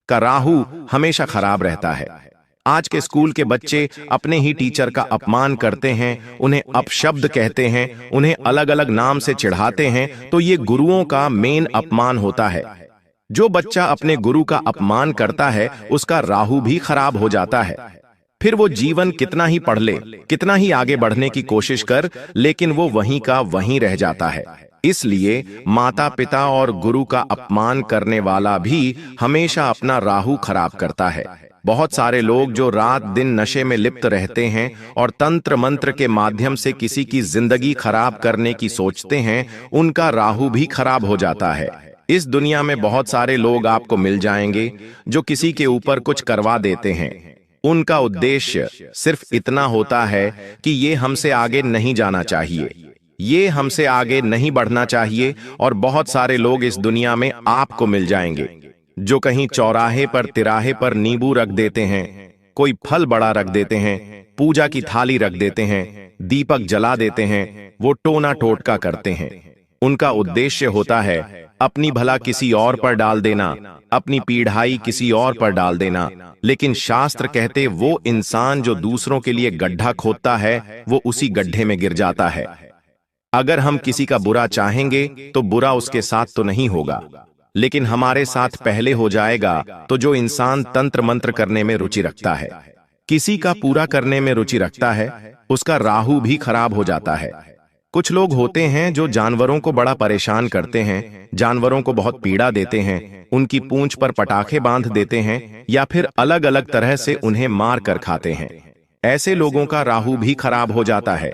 का राहु हमेशा खराब रहता है। आज के स्कूल के बच्चे अपने ही टीचर का अपमान करते हैं, उन्हें अपशब्द कहते हैं, उन्हें अलग अलग नाम से चिढ़ाते हैं, तो ये गुरुओं का मेन अपमान होता है। जो बच्चा अपने गुरु का अपमान करता है, उसका राहु भी खराब हो जाता है। फिर वो जीवन कितना ही पढ़ ले, कितना ही आगे बढ़ने की कोशिश कर, लेकिन वो वहीं का वहीं रह जाता है। इसलिए माता पिता और गुरु का अपमान करने वाला भी हमेशा अपना राहु खराब करता है। बहुत सारे लोग जो रात दिन नशे में लिप्त रहते हैं और तंत्र मंत्र के माध्यम से किसी की जिंदगी खराब करने की सोचते हैं, उनका राहु भी खराब हो जाता है। इस दुनिया में बहुत सारे लोग आपको मिल जाएंगे जो किसी के ऊपर कुछ करवा देते हैं। उनका उद्देश्य सिर्फ इतना होता है कि ये हमसे आगे नहीं जाना चाहिए, ये हमसे आगे नहीं बढ़ना चाहिए। और बहुत सारे लोग इस दुनिया में आपको मिल जाएंगे जो कहीं चौराहे पर तिराहे पर नींबू रख देते हैं, कोई फल बड़ा रख देते हैं, पूजा की थाली रख देते हैं, दीपक जला देते हैं, वो टोना टोटका करते हैं। उनका उद्देश्य होता है अपनी भला किसी और पर डाल देना, अपनी पीढ़ाई किसी और पर डाल देना। लेकिन शास्त्र कहते वो इंसान जो दूसरों के लिए गड्ढा खोदता है, वो उसी गड्ढे में गिर जाता है। अगर हम किसी का बुरा चाहेंगे तो बुरा उसके साथ तो नहीं होगा, लेकिन हमारे साथ पहले हो जाएगा। तो जो इंसान तंत्र मंत्र करने में रुचि रखता है, किसी का पूरा करने में रुचि रखता है, उसका राहु भी खराब हो जाता है। कुछ लोग होते हैं जो जानवरों को बड़ा परेशान करते हैं, जानवरों को बहुत पीड़ा देते हैं, उनकी पूंछ पर पटाखे बांध देते हैं या फिर अलग अलग तरह से उन्हें मार कर खाते हैं। ऐसे लोगों का राहु भी खराब हो जाता है।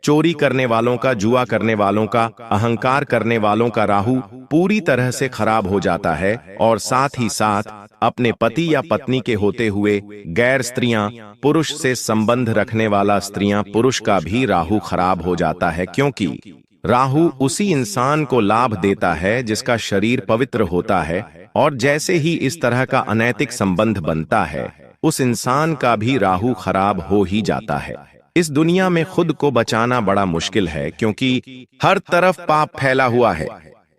चोरी करने वालों का, जुआ करने वालों का, अहंकार करने वालों का राहु पूरी तरह से खराब हो जाता है। और साथ ही साथ अपने पति या पत्नी के होते हुए गैर स्त्रियां, पुरुष से संबंध रखने वाला स्त्रियां, पुरुष का भी राहु खराब हो जाता है, क्योंकि राहु उसी इंसान को लाभ देता है जिसका शरीर पवित्र होता है। और जैसे ही इस तरह का अनैतिक संबंध बनता है, उस इंसान का भी राहु खराब हो ही जाता है। इस दुनिया में खुद को बचाना बड़ा मुश्किल है, क्योंकि हर तरफ पाप फैला हुआ है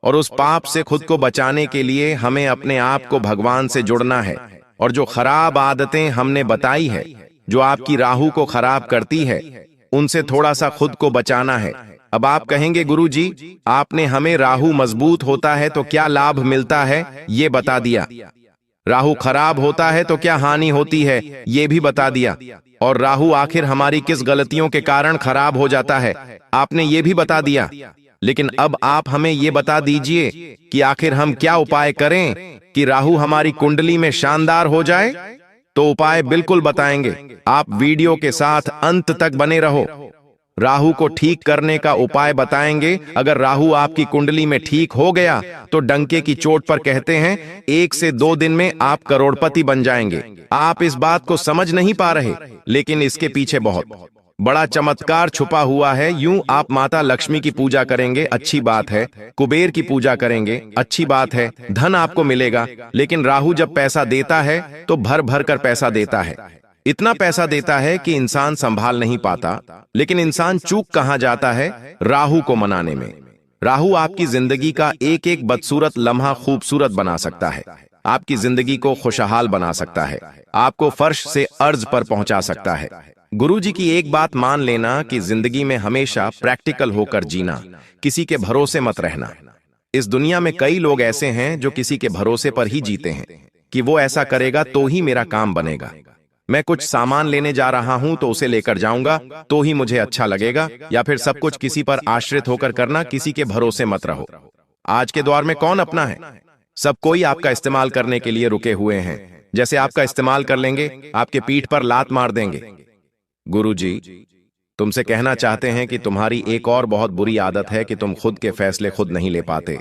और उस पाप से खुद को बचाने के लिए हमें अपने आप को भगवान से जुड़ना है। और जो खराब आदतें हमने बताई है, जो आपकी राहु को खराब करती है, उनसे थोड़ा सा खुद को बचाना है। अब आप कहेंगे, गुरुजी आपने हमें राहु मजबूत होता है तो क्या लाभ मिलता है ये बता दिया, राहु खराब होता है तो क्या हानि होती है ये भी बता दिया, और राहु आखिर हमारी किस गलतियों के कारण खराब हो जाता है आपने ये भी बता दिया। लेकिन अब आप हमें ये बता दीजिए कि आखिर हम क्या उपाय करें कि राहु हमारी कुंडली में शानदार हो जाए। तो उपाय बिल्कुल बताएंगे, आप वीडियो के साथ अंत तक बने रहो। राहु को ठीक करने का उपाय बताएंगे। अगर राहु आपकी कुंडली में ठीक हो गया तो डंके की चोट पर कहते हैं 1 से 2 दिन में आप करोड़पति बन जाएंगे। आप इस बात को समझ नहीं पा रहे, लेकिन इसके पीछे बहुत बड़ा चमत्कार छुपा हुआ है। यूं आप माता लक्ष्मी की पूजा करेंगे, अच्छी बात है, कुबेर की पूजा करेंगे, अच्छी बात है, धन आपको मिलेगा। लेकिन राहु जब पैसा देता है तो भर भर कर पैसा देता है, इतना पैसा देता है कि इंसान संभाल नहीं पाता। लेकिन इंसान चूक कहां जाता है? राहु को मनाने में। राहु आपकी जिंदगी का एक एक बदसूरत लम्हा खूबसूरत बना सकता है, आपकी जिंदगी को खुशहाल बना सकता है, आपको फर्श से अर्ज पर पहुंचा सकता है। गुरुजी की एक बात मान लेना कि जिंदगी में हमेशा प्रैक्टिकल होकर जीना, किसी के भरोसे मत रहना। इस दुनिया में कई लोग ऐसे हैं जो किसी के भरोसे पर ही जीते हैं कि वो ऐसा करेगा तो ही मेरा काम बनेगा। मैं कुछ सामान लेने जा रहा हूं तो उसे लेकर जाऊंगा तो ही मुझे अच्छा लगेगा, या फिर सब कुछ किसी पर आश्रित होकर करना, किसी के भरोसे मत रहो। आज के दौर में कौन अपना है? सब कोई आपका इस्तेमाल करने के लिए रुके हुए हैं। जैसे आपका इस्तेमाल कर लेंगे, आपके पीठ पर लात मार देंगे। गुरुजी तुमसे कहना चाहते हैं कि तुम्हारी एक और बहुत बुरी आदत है कि तुम खुद के फैसले खुद नहीं ले पाते,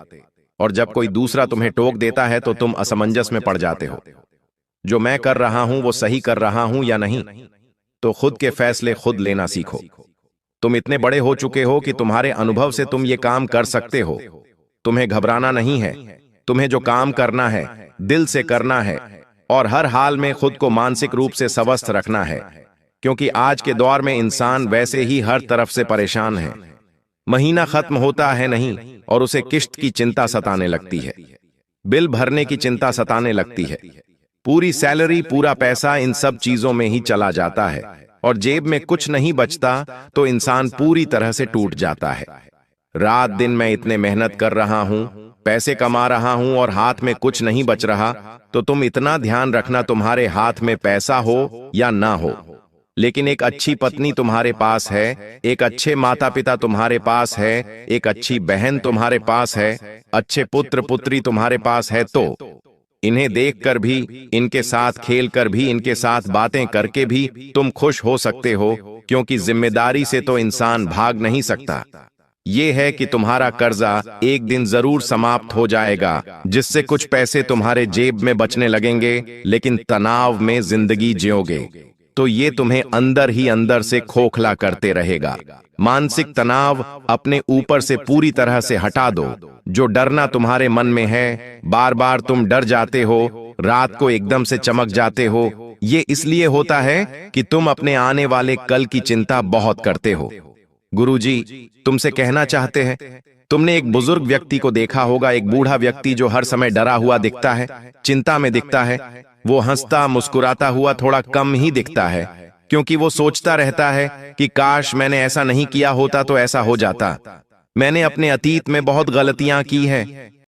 और जब कोई दूसरा तुम्हें टोक देता है तो तुम असमंजस में पड़ जाते हो। जो मैं कर रहा हूं वो सही कर रहा हूं या नहीं, तो खुद के फैसले खुद लेना सीखो। तुम इतने बड़े हो चुके हो कि तुम्हारे अनुभव से तुम ये काम कर सकते हो। तुम्हें घबराना नहीं है, तुम्हें जो काम करना है दिल से करना है, और हर हाल में खुद को मानसिक रूप से स्वस्थ रखना है, क्योंकि आज के दौर में इंसान वैसे ही हर तरफ से परेशान है। महीना खत्म होता है नहीं और उसे किश्त की चिंता सताने लगती है, बिल भरने की चिंता सताने लगती है, पूरी सैलरी, पूरा पैसा इन सब चीजों में ही चला जाता है और जेब में कुछ नहीं बचता तो इंसान पूरी तरह से टूट जाता है। रात दिन मैं इतने मेहनत कर रहा हूं, पैसे कमा रहा हूं और हाथ में कुछ नहीं बच रहा, तो तुम इतना ध्यान रखना तुम्हारे हाथ में पैसा हो या ना हो, लेकिन एक अच्छी पत्नी तुम्हारे पास है, एक अच्छे माता पिता तुम्हारे पास है, एक अच्छी बहन तुम्हारे पास है, अच्छे पुत्र पुत्री तुम्हारे पास है, तो इन्हें देखकर भी, इनके साथ खेलकर भी, इनके साथ बातें करके भी तुम खुश हो सकते हो, क्योंकि जिम्मेदारी से तो इंसान भाग नहीं सकता। ये है कि तुम्हारा कर्जा एक दिन जरूर समाप्त हो जाएगा, जिससे कुछ पैसे तुम्हारे जेब में बचने लगेंगे, लेकिन तनाव में जिंदगी जियोगे तो ये तुम्हें अंदर ही अंदर से खोखला करते रहेगा। मानसिक तनाव अपने ऊपर से पूरी तरह से हटा दो। जो डरना तुम्हारे मन में है, बार बार तुम डर जाते हो, रात को एकदम से चमक जाते हो, ये इसलिए होता है कि तुम अपने आने वाले कल की चिंता बहुत करते हो। गुरुजी तुमसे कहना चाहते हैं, तुमने एक बुजुर्ग व्यक्ति को देखा होगा, एक बूढ़ा व्यक्ति जो हर समय डरा हुआ दिखता है, चिंता में दिखता है। वो हंसता मुस्कुराता हुआ थोड़ा कम ही दिखता है, क्योंकि वो सोचता रहता है कि काश मैंने ऐसा नहीं किया होता तो ऐसा हो जाता। मैंने अपने अतीत में बहुत गलतियां की हैं,